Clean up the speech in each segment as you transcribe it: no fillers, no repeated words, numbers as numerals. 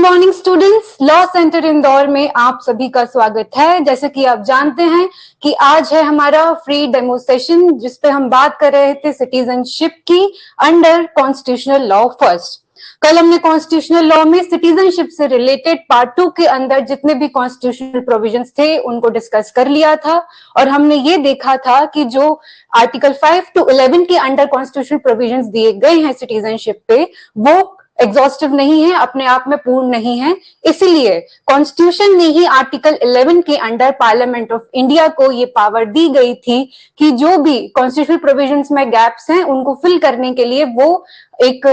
Morning students, law centre Indore में आप सभी का स्वागत है। जैसे कि आप जानते हैं कि आज है हमारा फ्री डेमो सेशन, जिसपे हम बात कर रहे थे सिटीजनशिप की अंडर कॉन्स्टिट्यूशनल लॉ फर्स्ट। कल हमने कॉन्स्टिट्यूशनल लॉ में सिटीजनशिप से रिलेटेड पार्ट 2 के अंदर जितने भी कॉन्स्टिट्यूशनल प्रोविजंस थे उनको डिस्कस कर लिया था और हमने ये देखा था कि जो आर्टिकल 5 to 11 के अंडर कॉन्स्टिट्यूशनल प्रोविजंस दिए गए हैं सिटीजनशिप पे, वो एग्जॉस्टिव नहीं है, अपने आप में पूर्ण नहीं है। इसलिए कॉन्स्टिट्यूशन ने ही आर्टिकल 11 के अंडर पार्लियामेंट ऑफ इंडिया को ये पावर दी गई थी कि जो भी कॉन्स्टिट्यूशनल प्रोविजंस में गैप्स हैं उनको फिल करने के लिए वो एक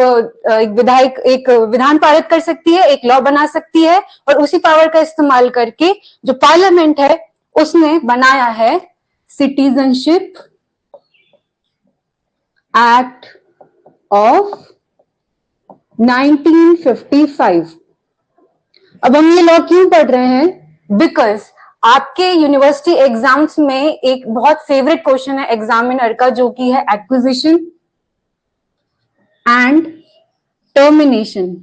विधान पारित कर सकती है, एक लॉ बना सकती है और उसी पावर का इस्तेमाल करके जो पार्लियामेंट है उसने बनाया है सिटीजनशिप एक्ट ऑफ 1955। अब हम ये लॉ क्यों पढ़ रहे हैं? बिकॉज आपके यूनिवर्सिटी एग्जाम्स में एक बहुत फेवरेट क्वेश्चन है एग्जामिनर का, जो कि है acquisition and termination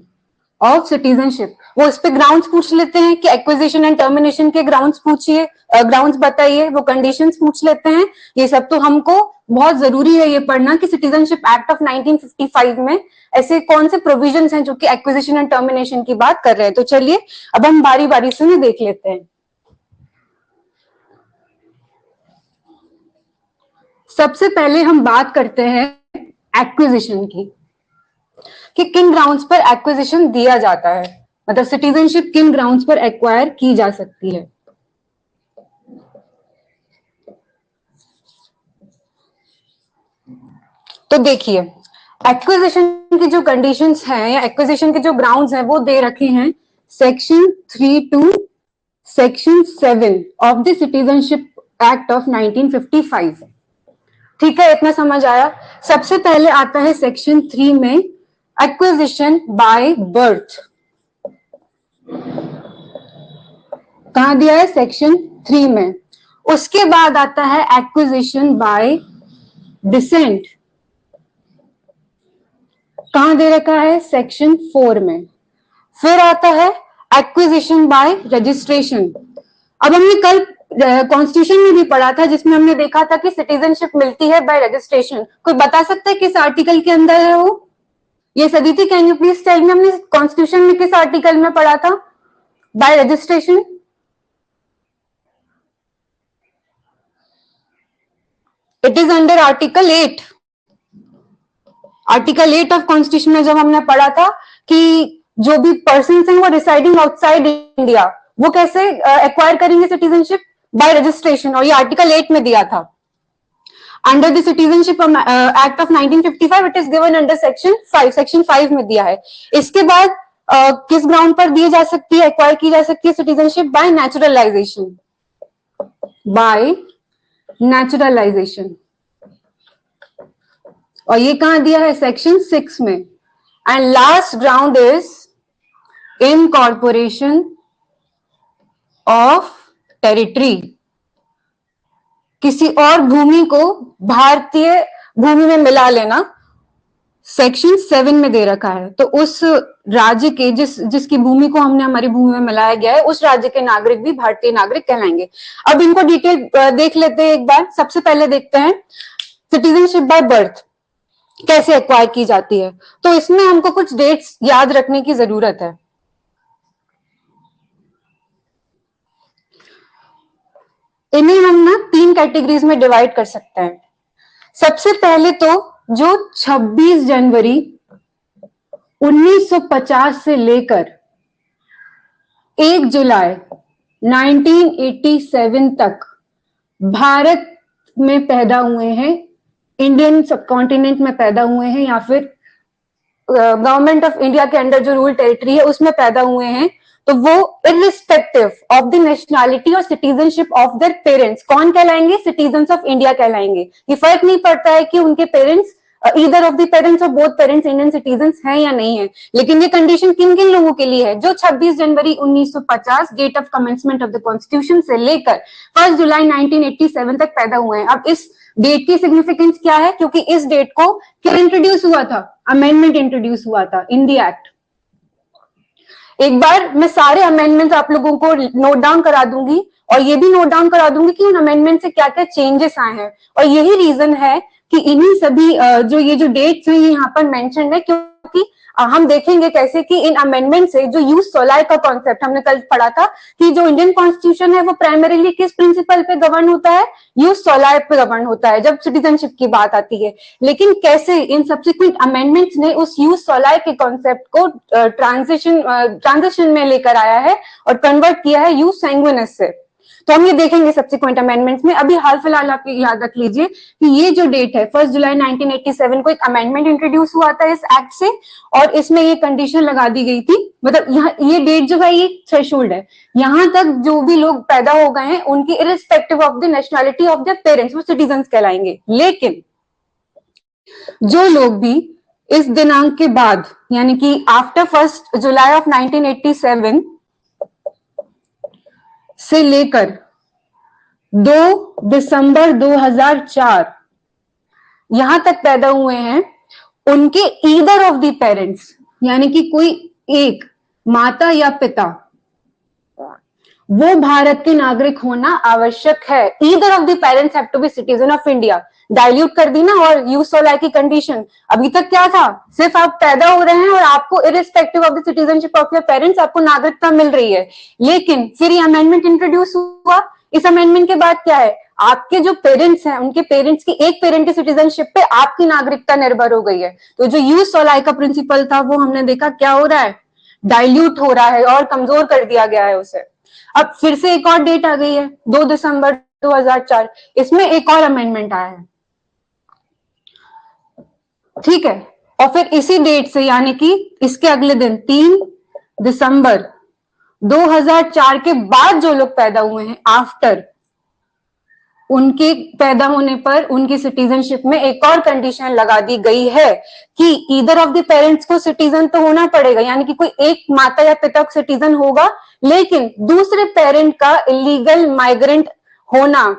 of citizenship. वो इस पे ग्राउंड्स पूछ लेते हैं कि एक्विजिशन एंड टर्मिनेशन के ग्राउंड्स पूछिए, ग्राउंड्स बताइए, वो कंडीशंस पूछ लेते हैं। ये सब तो हमको बहुत जरूरी है ये पढ़ना कि सिटीजनशिप एक्ट ऑफ 1955 में ऐसे कौन से प्रोविजंस हैं जो कि एक्विजिशन एंड टर्मिनेशन की बात कर रहे हैं। तो चलिए अब हम बारी बारी से देख लेते हैं। सबसे पहले हम बात करते हैं एक्विजिशन की, कि किन ग्राउंड्स पर एक्विजिशन दिया जाता है, मतलब सिटीजनशिप किन ग्राउंड्स पर एक्वायर की जा सकती है। तो देखिए, एक्विजिशन की जो कंडीशंस हैं या एक्विजिशन के जो ग्राउंड्स हैं वो दे रखे हैं section 3 to section 7 of the citizenship act of 1955। ठीक है, इतना समझ आया। सबसे पहले आता है सेक्शन 3 में एक्विजिशन बाय बर्थ। कहां दिया है? सेक्शन 3 में। उसके बाद आता है एक्विजिशन बाय डिसेंट। कहां दे रखा है? सेक्शन 4 में। फिर आता है एक्विजिशन बाय रजिस्ट्रेशन। अब हमने कल कॉन्स्टिट्यूशन में भी पढ़ा था जिसमें हमने देखा था कि सिटीजनशिप मिलती है बाय रजिस्ट्रेशन। कोई बता सकता है किस आर्टिकल के अंदर है वो? ये सदीति, can you please tell me, हमने कॉन्स्टिट्यूशन में किस आर्टिकल में पढ़ा था by registration? It is under article 8। Article 8 of constitution में जब हमने पढ़ा था कि जो भी पर्सन हैं वो रिसाइडिंग आउटसाइड इंडिया वो कैसे एक्वायर करेंगे सिटीजनशिप? Bye registration. और ये आर्टिकल 8 में दिया था। Under the citizenship act of 1955 it is given under section 5। Section 5 में दिया है। इसके बाद किस ग्राउंड पर दी जा सकती है, एक्वायर की जा सकती है citizenship? Bye naturalisation. Bye naturalisation. और ये कहां दिया है? सेक्शन 6 में। And last ground is incorporation of territory. किसी और भूमि को भारतीय भूमि में मिला लेना, सेक्शन 7 में दे रखा है। तो उस राज्य के जिसकी भूमि को हमने हमारी भूमि में मिलाया गया है उस राज्य के नागरिक भी भारतीय नागरिक कहलाएंगे। अब इनको डिटेल देख लेते हैं एक बार। सबसे पहले देखते हैं सिटीजनशिप बाय बर्थ कैसे एक्वायर की जाती है। तो इसमें हमको कुछ डेट्स याद रखने की जरूरत है। इन्हें हम ना 3 कैटेगरीज में डिवाइड कर सकते हैं। सबसे पहले तो जो 26 जनवरी 1950 से लेकर 1 जुलाई 1987 तक भारत में पैदा हुए हैं, इंडियन सबकॉन्टिनेंट में पैदा हुए हैं या फिर गवर्नमेंट ऑफ इंडिया के अंडर जो रूल टेरिटरी है उसमें पैदा हुए हैं, तो वो इर्रिस्पेक्टिव ऑफ द नेशनैलिटी और सिटीजनशिप ऑफ देयर पेरेंट्स कौन कहलाएंगे? सिटीजन्स ऑफ इंडिया कहलाएंगे। ये फर्क नहीं पड़ता है कि उनके parents either of the parents और बोथ पेरेंट्स इंडियन सिटीजन्स हैं या नहीं है। लेकिन ये कंडीशन किन किन लोगों के लिए है? जो 26 January 1950 date of commencement of the constitution से लेकर 1 जुलाई 1987 तक पैदा हुए हैं। अब इस डेट की सिग्निफिकेंस क्या है? क्योंकि इस डेट को क्या इंट्रोड्यूस हुआ था? अमेंडमेंट इंट्रोड्यूस हुआ था इन द एक्ट। एक बार मैं सारे अमेंडमेंट्स आप लोगों को नोट डाउन करा दूंगी और ये भी नोट डाउन करा दूंगी कि उन अमेंडमेंट से क्या क्या चेंजेस आए हैं। और यही रीजन है कि इन्हीं सभी जो ये जो डेट्स हैं ये यहाँ पर मेंशन है, क्योंकि हम देखेंगे कैसे कि इन अमेंडमेंट से जो यूज सोलाई का कॉन्सेप्ट हमने कल पढ़ा था कि जो इंडियन कॉन्स्टिट्यूशन है वो प्राइमरीली किस प्रिंसिपल पे गवर्न होता है, यूज सोलाई पे गवर्न होता है जब सिटीजनशिप की बात आती है। लेकिन कैसे इन सब्सिक्वेंट अमेंडमेंट्स ने उस यूज सोलाई के कॉन्सेप्ट को ट्रांजिशन में लेकर आया है और कन्वर्ट किया है यूज सैंग्विनिस से, तो हम ये देखेंगे सब्सिक्वेंट अमेंडमेंट्स में। अभी हाल फिलहाल आप याद रख लीजिए कि ये जो डेट है 1 जुलाई 1987 को एक अमेंडमेंट इंट्रोड्यूस हुआ था इस एक्ट से, और इसमें ये कंडीशन लगा दी गई थी, मतलब यहाँ ये डेट जो है ये थ्रेशोल्ड है, यहाँ तक जो भी लोग पैदा हो गए हैं उनकी irrespective of the nationality of their parents वो सिटीजन्स कहलाएंगे। लेकिन जो लोग भी इस दिनांक के बाद यानी कि आफ्टर 1 जुलाई ऑफ 1987 से लेकर 2 दिसंबर 2004 यहां तक पैदा हुए हैं, उनके ईदर ऑफ द पेरेंट्स यानी कि कोई एक माता या पिता वो भारत के नागरिक होना आवश्यक है। Either of the parents have to be citizen of India. Dilute कर दी ना और यूज सोलाई की कंडीशन। अभी तक क्या था, सिर्फ आप पैदा हो रहे हैं और आपको irrespective of the citizenship of your parents आपको नागरिकता मिल रही है। लेकिन फिर ये अमेंडमेंट इंट्रोड्यूस हुआ, इस अमेंडमेंट के बाद क्या है, आपके जो पेरेंट्स हैं उनके पेरेंट्स की एक पेरेंट की सिटीजनशिप पे आपकी नागरिकता निर्भर हो गई है। तो जो यूज सोलाई का प्रिंसिपल था वो हमने देखा क्या हो रहा है, डाइल्यूट हो रहा है और कमजोर कर दिया गया है उसे। अब फिर से एक और डेट आ गई है 2 दिसंबर 2004, इसमें एक और अमेंडमेंट आया है, ठीक है। और फिर इसी डेट से यानी कि इसके अगले दिन 3 दिसंबर 2004 के बाद जो लोग पैदा हुए हैं आफ्टर, उनके पैदा होने पर उनकी सिटीजनशिप में एक और कंडीशन लगा दी गई है कि ईदर ऑफ द पेरेंट्स को सिटीजन तो होना पड़ेगा, यानी कि कोई एक माता या पिता सिटीजन होगा, लेकिन दूसरे पेरेंट का इलीगल माइग्रेंट होना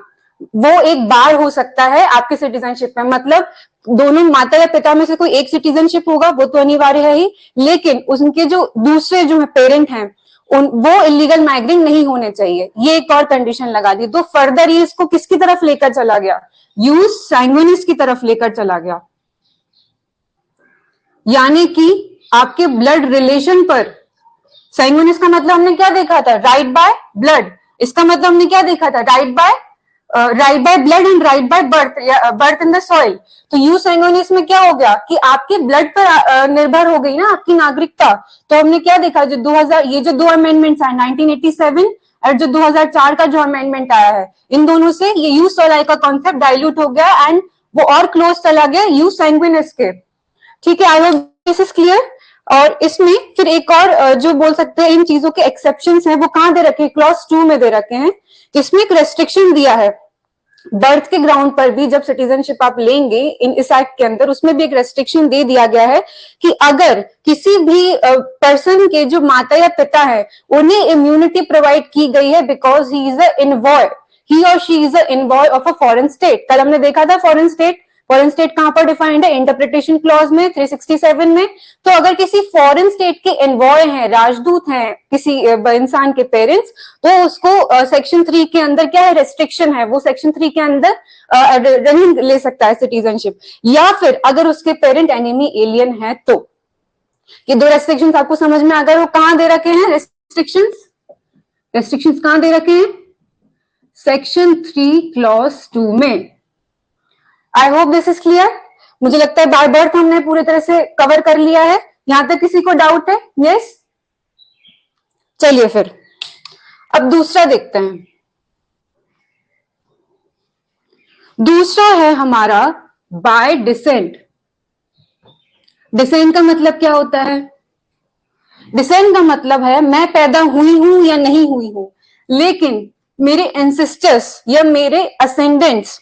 वो एक बार हो सकता है आपके सिटीजनशिप में। मतलब दोनों माता या पिता में से कोई एक सिटीजनशिप होगा वो तो अनिवार्य है ही, लेकिन उनके जो दूसरे जो पेरेंट हैं वो इलीगल माइग्रेंट नहीं होने चाहिए, ये एक और कंडीशन लगा दी। तो फर्दर ये इसको किसकी तरफ लेकर चला गया, यूज सैंग्विनिस की तरफ लेकर चला गया, यानी कि आपके ब्लड रिलेशन पर। सैंग्विनिस का मतलब हमने क्या देखा था, राइट बाय ब्लड, इसका मतलब हमने क्या देखा था, right by blood and right by birth in the soil. तो यूज सैंग्विनिस में क्या हो गया कि आपके ब्लड पर निर्भर हो गई ना आपकी नागरिकता। तो हमने क्या देखा, जो 2000 ये जो 2 अमेंडमेंट्स आए 1987 और जो 2004 का जो अमेंडमेंट आया है, इन दोनों से ये यूज सोलाई का कॉन्सेप्ट डाइल्यूट हो गया एंड वो और क्लोज चला गया यूज सैंग्विनिस के, ठीक है। I hope this is clear. और इसमें फिर एक और जो बोल सकते हैं इन चीजों के एक्सेप्शंस हैं वो कहां दे रखे हैं, क्लॉज 2 में दे रखे हैं। इसमें एक रेस्ट्रिक्शन दिया है बर्थ के ग्राउंड पर भी, जब सिटीजनशिप आप लेंगे इन इस एक्ट के अंदर, उसमें भी एक रेस्ट्रिक्शन दे दिया गया है कि अगर किसी भी पर्सन के जो माता या पिता है उन्हें इम्यूनिटी प्रोवाइड की गई है because he is a envoy, he और she is a envoy of a foreign state. कल हमने देखा था फॉरेन स्टेट कहां पर डिफाइंड है, इंटरप्रिटेशन क्लॉज में 367 में। तो अगर किसी फॉरेन स्टेट के एनवॉय हैं, राजदूत हैं किसी इंसान के पेरेंट्स, तो उसको सेक्शन 3 के अंदर क्या है, रेस्ट्रिक्शन है, वो सेक्शन 3 के अंदर नहीं ले सकता है सिटीजनशिप। या फिर अगर उसके पेरेंट एनिमी एलियन है तो। ये 2 रेस्ट्रिक्शंस आपको समझ में अगर वो कहां दे रखे हैं, रेस्ट्रिक्शंस कहां दे रखे हैं, सेक्शन 3 क्लॉज 2 में। I hope this is clear. मुझे लगता है बाय बर्थ हमने पूरी तरह से कवर कर लिया है। यहां तक किसी को डाउट है? यस, चलिए फिर अब दूसरा देखते हैं। दूसरा है हमारा बाय डिसेंट। डिसेंट का मतलब क्या होता है, डिसेंट का मतलब है मैं पैदा हुई हूं या नहीं हुई हूं, लेकिन मेरे एंसेस्टर्स या मेरे असेंडेंट्स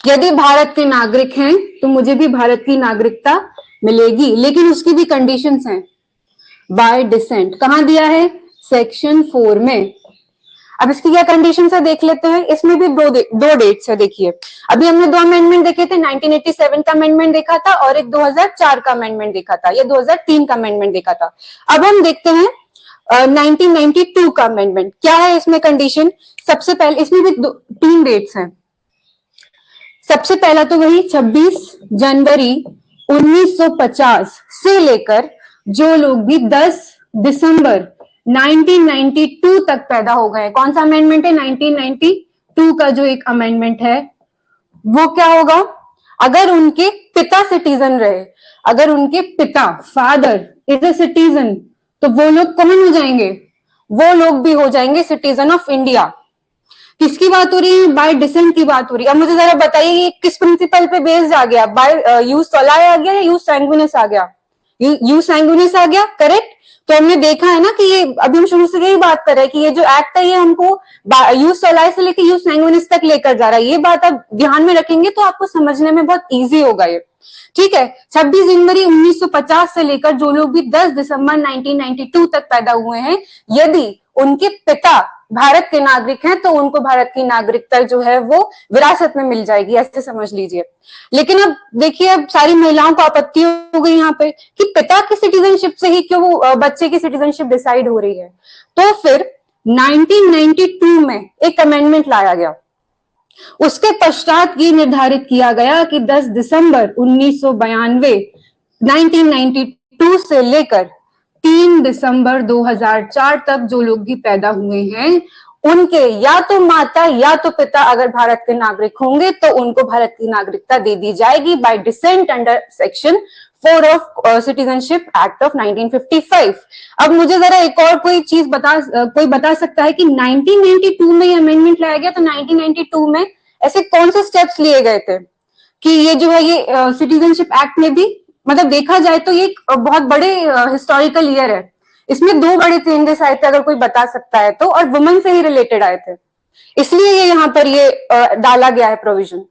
यदि भारत के नागरिक हैं तो मुझे भी भारत की नागरिकता मिलेगी, लेकिन उसकी भी कंडीशंस हैं। बाय डिसेंट कहां दिया है, सेक्शन 4 में। अब इसकी क्या कंडीशंस है देख लेते हैं। इसमें भी दो डेट्स है, देखिए अभी हमने 2 अमेंडमेंट देखे थे, 1987 का अमेंडमेंट देखा था और एक 2004 का अमेंडमेंट देखा था, या 2003 का अमेंडमेंट देखा था। अब हम देखते हैं 1992 का अमेंडमेंट। क्या है इसमें कंडीशन? सबसे पहले इसमें भी 3 डेट्स हैं। सबसे पहला तो वही 26 जनवरी 1950 से लेकर जो लोग भी 10 दिसंबर 1992 तक पैदा हो गए। कौन सा अमेंडमेंट है? 1992 का जो एक अमेंडमेंट है वो क्या होगा? अगर उनके पिता सिटीजन रहे, अगर उनके पिता फादर इज अ सिटीजन, तो वो लोग कौन हो जाएंगे? वो लोग भी हो जाएंगे सिटीजन ऑफ इंडिया। किसकी बात हो रही है? बाय डिसेंट की बात हो रही है। अब मुझे जरा बताइए ये किस प्रिंसिपल पे बेस्ड आ गया? बाय यूज सोलाई आ गया या यूज सैंगुइनिस आ गया? यूज सैंगुइनिस आ गया, करेक्ट। तो हमने देखा है ना कि ये अभी हम शुरू से यही बात कर रहे हैं कि ये जो एक्ट है ये हमको यूज सोलाई से लेकर यूज सैंगुइनिस तक लेकर जा रहा है। ये बात आप ध्यान में रखेंगे तो आपको समझने में बहुत ईजी होगा ये, ठीक है। 26 जनवरी 1950 से लेकर जो लोग भी 10 दिसंबर 1992 तक पैदा हुए हैं, यदि उनके पिता भारत के नागरिक हैं तो उनको भारत की नागरिकता जो है वो विरासत में मिल जाएगी, ऐसे समझ लीजिए। लेकिन अब देखिए, अब सारी महिलाओं को आपत्ति हो गई यहाँ पे कि पिता की सिटीजनशिप से ही क्यों वो बच्चे की सिटीजनशिप डिसाइड हो रही है। तो फिर 1992 में एक अमेंडमेंट लाया गया। उसके पश्चात ये निर्धारित किया गया कि 10 दिसंबर 1992 से लेकर 3 दिसंबर 2004 तक जो लोग भी पैदा हुए हैं, उनके या तो माता या तो पिता अगर भारत के नागरिक होंगे तो उनको भारत की नागरिकता दे दी जाएगी bye decent under section 4 of citizenship act of 1955। अब मुझे जरा एक और कोई चीज कोई बता सकता है कि 1992 में ये अमेंडमेंट लाया गया, तो 1992 में ऐसे कौन से स्टेप्स लिए गए थे कि ये जो है ये सिटीजनशिप एक्ट में भी, मतलब देखा जाए तो ये एक बहुत बड़े हिस्टोरिकल ईयर है। इसमें 2 बड़े चेंजेस आए थे, अगर कोई बता सकता है तो, और वुमेन से ही रिलेटेड आए थे, इसलिए ये यहाँ पर ये डाला गया है प्रोविजन।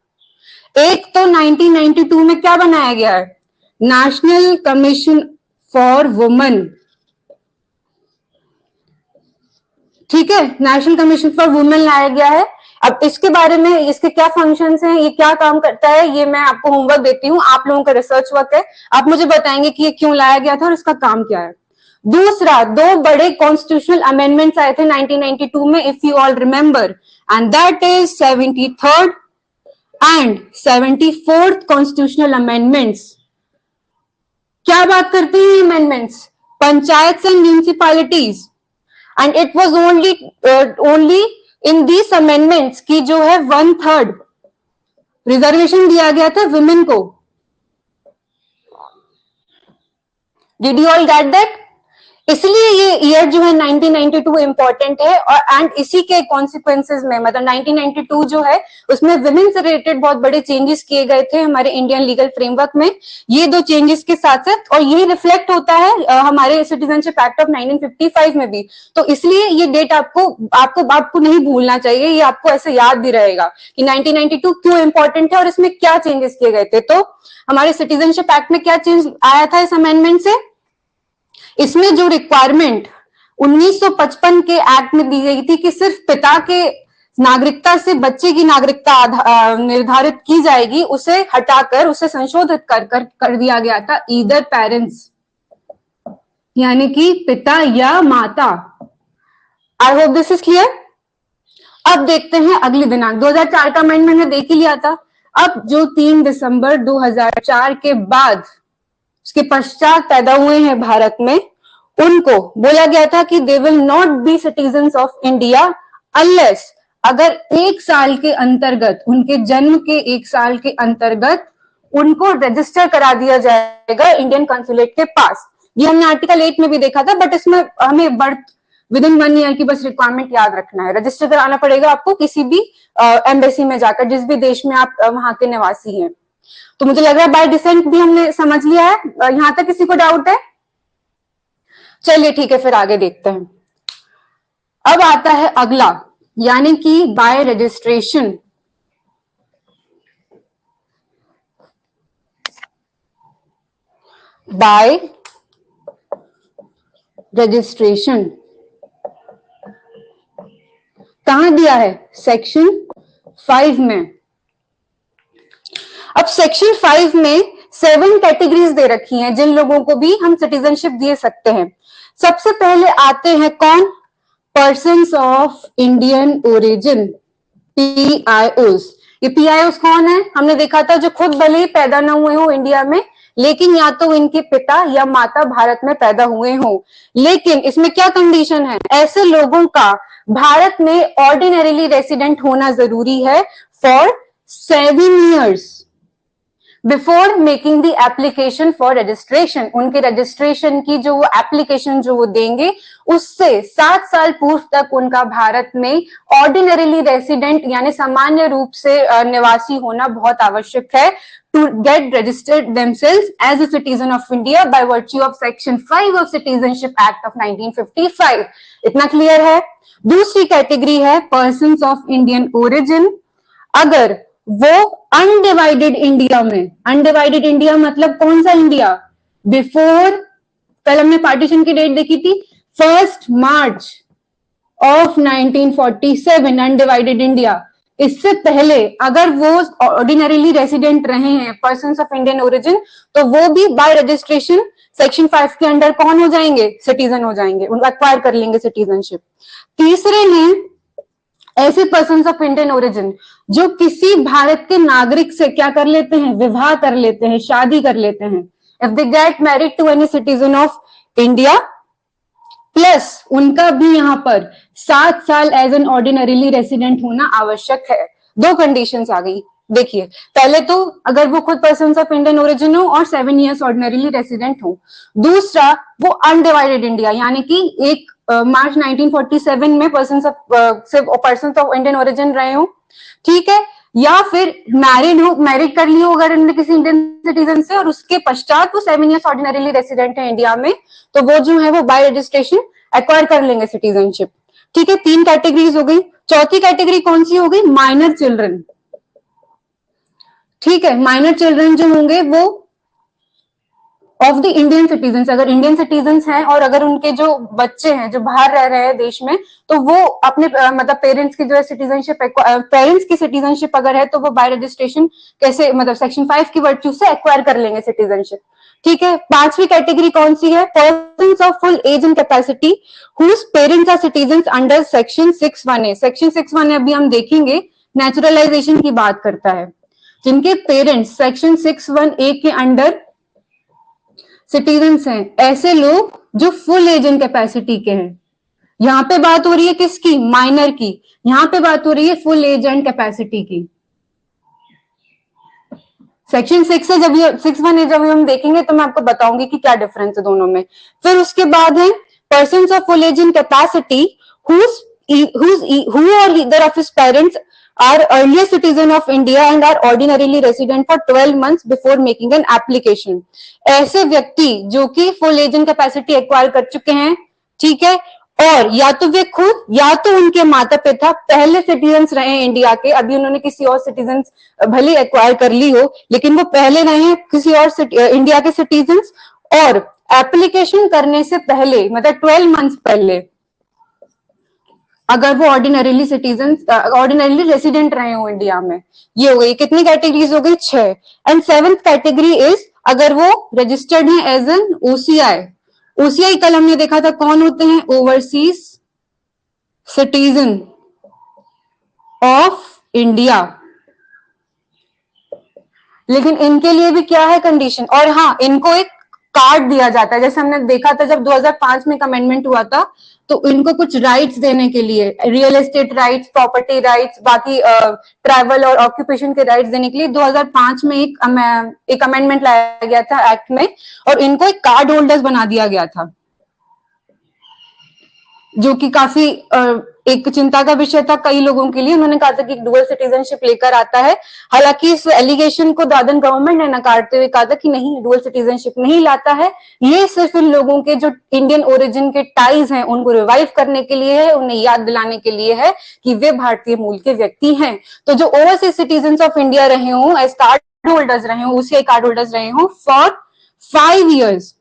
एक तो 1992 में क्या बनाया गया है? नेशनल कमीशन फॉर वुमेन, ठीक है, नेशनल कमीशन फॉर वुमेन लाया गया है। अब इसके बारे में, इसके क्या फंक्शंस हैं, ये क्या काम करता है, ये मैं आपको होमवर्क देती हूँ, आप लोगों का रिसर्च वर्क है, आप मुझे बताएंगे कि ये क्यों लाया गया था और इसका काम क्या है। दूसरा, 2 बड़े कॉन्स्टिट्यूशनल अमेंडमेंट्स आए थे 1992 में, if you all remember, and that is 73rd and 74th constitutional amendments. क्या बात करते हैं amendments? Panchayat and municipalities, and it was only in these amendments की जो है 1/3 रिजर्वेशन दिया गया था विमेन को। Did you all get that? इसलिए ये ईयर जो है 1992 इंपॉर्टेंट है, और एंड इसी के कॉन्सिक्वेंसेस में, मतलब 1992 जो है उसमें विमेन से रिलेटेड बहुत बड़े चेंजेस किए गए थे हमारे इंडियन लीगल फ्रेमवर्क में। ये 2 चेंजेस के साथ साथ, और यही रिफ्लेक्ट होता है हमारे सिटीजनशिप एक्ट ऑफ 1955 में भी। तो इसलिए ये डेट आपको नहीं भूलना चाहिए, ये आपको ऐसे याद भी रहेगा कि 1992 क्यों इंपॉर्टेंट है और इसमें क्या चेंजेस किए गए थे। तो हमारे सिटीजनशिप एक्ट में क्या चेंज आया था इस अमेंडमेंट से? इसमें जो रिक्वायरमेंट 1955 के एक्ट में दी गई थी कि सिर्फ पिता के नागरिकता से बच्चे की नागरिकता निर्धारित की जाएगी, उसे हटाकर, उसे संशोधित कर दिया गया था ईदर पेरेंट्स, यानी कि पिता या माता। I hope this is clear. अब देखते हैं अगली दिनांक। 2004 का अमेंडमेंट में देख ही लिया था। अब जो 3 दिसंबर 2004 के बाद, उसके पश्चात पैदा हुए हैं भारत में, उनको बोला गया था कि they will not be citizens of India unless, अगर 1 साल के अंतर्गत, उनके जन्म के 1 साल के अंतर्गत उनको रजिस्टर करा दिया जाएगा इंडियन कंसुलेट के पास। ये हमने आर्टिकल 8 में भी देखा था, बट इसमें हमें बर्थ विदिन 1 ईयर की बस रिक्वायरमेंट याद रखना है। रजिस्टर कराना पड़ेगा आपको किसी भी एम्बेसी में जाकर, जिस भी देश में आप वहां के निवासी हैं। तो मुझे लग रहा है बाय डिसेंट भी हमने समझ लिया है। यहां तक किसी को डाउट है? चलिए ठीक है, फिर आगे देखते हैं। अब आता है अगला, यानी कि बाय रजिस्ट्रेशन। बाय रजिस्ट्रेशन कहां दिया है? सेक्शन 5 में। अब सेक्शन 5 में 7 कैटेगरीज दे रखी हैं जिन लोगों को भी हम सिटीजनशिप दे सकते हैं। सबसे पहले आते हैं कौन? Persons of Indian origin, PIOs. ये पीआईओस कौन है? हमने देखा था जो खुद भले ही पैदा ना हुए हो इंडिया में, लेकिन या तो इनके पिता या माता भारत में पैदा हुए हो। लेकिन इसमें क्या कंडीशन है? ऐसे लोगों का भारत में ऑर्डिनरीली रेसिडेंट होना जरूरी है for 7 years before making the application for registration. उनके रजिस्ट्रेशन की जो वो एप्लीकेशन जो वो देंगे, उससे 7 साल पूर्व तक उनका भारत में ऑर्डिनरीली रेसिडेंट यानी सामान्य रूप से निवासी होना बहुत आवश्यक है to get registered themselves as a citizen of India by virtue of Section 5 of Citizenship Act of 1955। इतना क्लियर है? दूसरी कैटेगरी है पर्सन्स ऑफ इंडियन ओरिजिन। अगर वो अनडिवाइडेड इंडिया में, अनडिवाइडेड इंडिया मतलब कौन सा इंडिया? बिफोर, कल हमने पार्टीशन की डेट देखी थी 1 मार्च ऑफ 1947, अनडिवाइडेड इंडिया। इससे पहले अगर वो ऑर्डिनरीली रेसिडेंट रहे हैं पर्सन्स ऑफ इंडियन ओरिजिन, तो वो भी बाय रजिस्ट्रेशन सेक्शन 5 के अंडर कौन हो जाएंगे? सिटीजन हो जाएंगे, उनको एक्वायर कर लेंगे सिटीजनशिप। तीसरे हैं ऐसे पर्सन्स ऑफ इंडियन ओरिजिन जो किसी भारत के नागरिक से क्या कर लेते हैं? विवाह कर लेते हैं, शादी कर लेते हैं। If they get married to any citizen of India, plus उनका भी यहां पर 7 साल एज एन ऑर्डिनरीली रेसिडेंट होना आवश्यक है। 2 कंडीशंस आ गई। देखिए, पहले तो अगर वो खुद पर्सन्स ऑफ इंडियन ओरिजिन हो और 7 years ऑर्डिनरीली रेसिडेंट हो। दूसरा, वो अनडिवाइडेड इंडिया यानी कि एक मार्च 1947 में पर्सन्स ऑफ इंडियन ओरिजिन रहे हो, ठीक है, या फिर मैरिड हो, मैरिड कर ली हो अगर इन्होंने किसी इंडियन सिटीजन से, और उसके पश्चात वो 7 years ऑर्डिनरीली रेसिडेंट है इंडिया में, तो वो जो है वो बाय रजिस्ट्रेशन एक्वायर कर लेंगे सिटीजनशिप। ठीक है, 3 कैटेगरीज हो गई। चौथी कैटेगरी कौन सी हो गई? Minor children. ठीक है, माइनर चिल्ड्रन जो होंगे वो ऑफ द इंडियन सिटीजन, अगर इंडियन सिटीजन हैं और अगर उनके जो बच्चे हैं जो बाहर रह रहे हैं देश में, तो वो अपने मतलब पेरेंट्स की जो है सिटीजनशिप, पेरेंट्स की सिटीजनशिप अगर है तो वो बाय रजिस्ट्रेशन कैसे, मतलब सेक्शन 5 की वर्च्यू से एक्वायर कर लेंगे सिटीजनशिप। ठीक है, 5वीं कैटेगरी कौन सी है? Persons of full age and capacity whose parents are citizens under section 6(1)(a)। Section 6(1)(a) अभी हम देखेंगे, नेचुरलाइजेशन की बात करता है। जिनके पेरेंट्स सेक्शन 6(1)(a) के अंडर सिटीजन्स हैं, ऐसे लोग जो फुल एज एंड कैपेसिटी के हैं। यहां पे बात हो रही है किसकी? माइनर की। यहां पे बात हो रही है फुल एज एंड कैपेसिटी की। सेक्शन 6 से जब 6(1)(a) जब हम देखेंगे तो मैं आपको बताऊंगी कि क्या डिफरेंस है दोनों में। फिर उसके बाद है persons of full age and capacity who or either of his parents are earlier citizen of India and are ordinarily resident for 12 months before making an application। ऐसे व्यक्ति जो कि full age and capacity acquire कर चुके हैं, ठीक है, और या तो वे खुद या तो उनके माता पिता पहले सिटीजन्स रहे हैं इंडिया के, अभी उन्होंने किसी और सिटीजन्स भले एक्वायर कर ली हो, लेकिन वो पहले रहे हैं किसी और इंडिया के सिटीजन्स, और एप्लीकेशन करने से पहले मतलब 12 मंथ्स पहले अगर वो ऑर्डिनरीली रेसिडेंट रहे हो इंडिया में। ये हो गई कितनी कैटेगरीज हो गई? 6। एंड 7th कैटेगरी इज अगर वो रजिस्टर्ड है एज एन ओसीआई। ओसीआई कल हमने देखा था कौन होते हैं? Overseas citizen of India. लेकिन इनके लिए भी क्या है कंडीशन? और हाँ, इनको एक कार्ड दिया जाता है, जैसे हमने देखा था जब 2005 में एक अमेंडमेंट हुआ था, तो इनको कुछ राइट्स देने के लिए, real estate rights, property rights, बाकी ट्रैवल और ऑक्यूपेशन के राइट्स देने के लिए 2005 में एक अमेंडमेंट लाया गया था एक्ट में, और इनको एक कार्ड होल्डर्स बना दिया गया था, जो कि काफी एक चिंता का विषय था कई लोगों के लिए। उन्होंने कहा था कि डुअल सिटीजनशिप लेकर आता है। हालांकि इस एलिगेशन को दादन गवर्नमेंट ने नकारते हुए कहा था कि नहीं, डुअल सिटीजनशिप नहीं लाता है, ये सिर्फ इन लोगों के जो इंडियन ओरिजिन के टाइज हैं उनको रिवाइव करने के लिए है, उन्हें याद दिलाने के लिए है कि वे भारतीय मूल के व्यक्ति हैं। तो जो ओवरसीज सिटीजन ऑफ इंडिया रहे हो, एज कार्ड होल्डर्स रहे हो, ओसीआई कार्ड होल्डर्स रहे हो फॉर 5 years,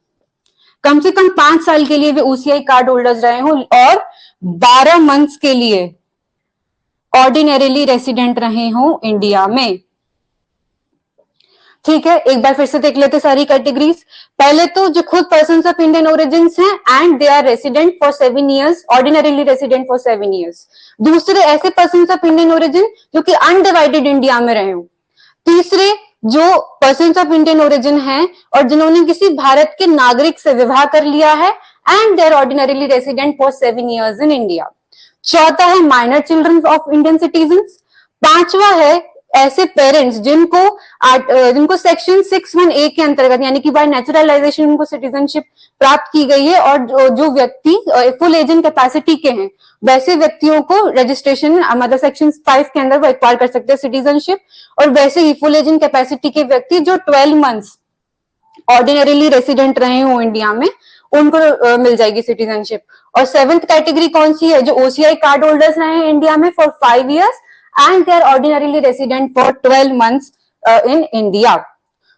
कम से कम 5 साल के लिए वे ओसीआई कार्ड होल्डर्स रहे हो, और 12 मंथ्स के लिए ऑर्डिनरीली रेसिडेंट रहे हो इंडिया में। ठीक है, एक बार फिर से देख लेते सारी कैटेगरीज। पहले तो जो खुद पर्सन ऑफ इंडियन ओरिजिन हैं and they are resident for 7 years, ordinarily resident for 7 years. दूसरे ऐसे पर्सन ऑफ इंडियन ओरिजिन जो कि अनडिवाइडेड इंडिया में रहे हो। तीसरे जो पर्सन ऑफ इंडियन ओरिजिन हैं और जिन्होंने किसी भारत के नागरिक से विवाह कर लिया है and they are ordinarily resident for 7 years in India. चौथा है minor children of Indian citizens. पांचवा है ऐसे पेरेंट्स जिनको सेक्शन 6(1)(a) के अंतर्गत यानी कि बाय नेचुरलाइजेशन उनको सिटीजनशिप प्राप्त की गई है और जो व्यक्ति फुल एजेंट कैपेसिटी के हैं वैसे व्यक्तियों को रजिस्ट्रेशन मतलब सेक्शन 5 के अंदर वो एक्वायर कर सकते हैं सिटीजनशिप। और वैसे ही फुल एजेंट कैपेसिटी के व्यक्ति जो 12 मंथ्स ऑर्डिनरीली रेसिडेंट रहे हो इंडिया में उनको मिल जाएगी सिटीजनशिप। और 7th कैटेगरी कौन सी है? जो ओसीआई कार्ड होल्डर्स रहे हैं इंडिया में for 5 years and they are ordinarily resident for 12 months in India.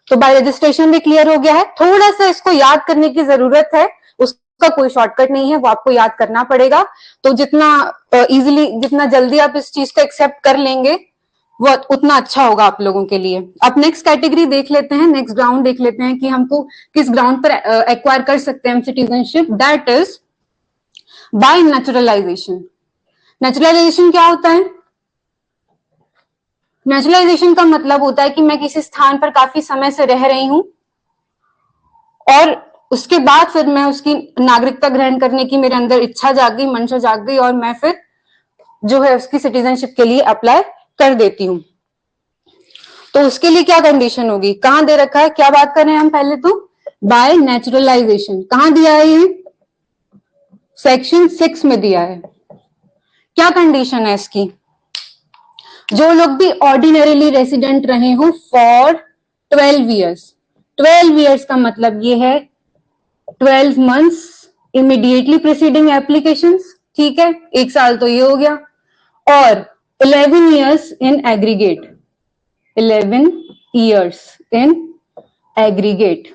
तो बाय रजिस्ट्रेशन भी क्लियर हो गया है। थोड़ा सा इसको याद करने की जरूरत है, उसका कोई शॉर्टकट नहीं है, वो आपको याद करना पड़ेगा। तो जितना इजीली जितना जल्दी आप इस चीज को एक्सेप्ट कर लेंगे वो उतना अच्छा होगा आप लोगों के लिए। अब नेक्स्ट कैटेगरी देख लेते हैं, नेक्स्ट ग्राउंड देख लेते हैं कि हमको किस ग्राउंड पर एक्वायर कर सकते हैं citizenship. That is by naturalisation. Naturalisation क्या होता है? नेचुरलाइजेशन का मतलब होता है कि मैं किसी स्थान पर काफी समय से रह रही हूं और उसके बाद फिर मैं उसकी नागरिकता ग्रहण करने की मेरे अंदर इच्छा जाग गई, मंशा जाग गई और मैं फिर जो है उसकी सिटीजनशिप के लिए अप्लाई कर देती हूँ। तो उसके लिए क्या कंडीशन होगी? कहां दे रखा है, क्या बात कर रहे हैं हम? पहले तो बाय नेचुरलाइजेशन कहां दिया है? ये सेक्शन 6 में दिया है। क्या कंडीशन है इसकी? जो लोग भी ऑर्डिनरीली रेसिडेंट रहे हो फॉर 12 ईयर्स। 12 ईयर्स का मतलब ये है 12 मंथ्स इमीडिएटली प्रीसीडिंग एप्लीकेशंस, ठीक है, 1 साल तो ये हो गया, और 11 years in aggregate, 11 years in aggregate,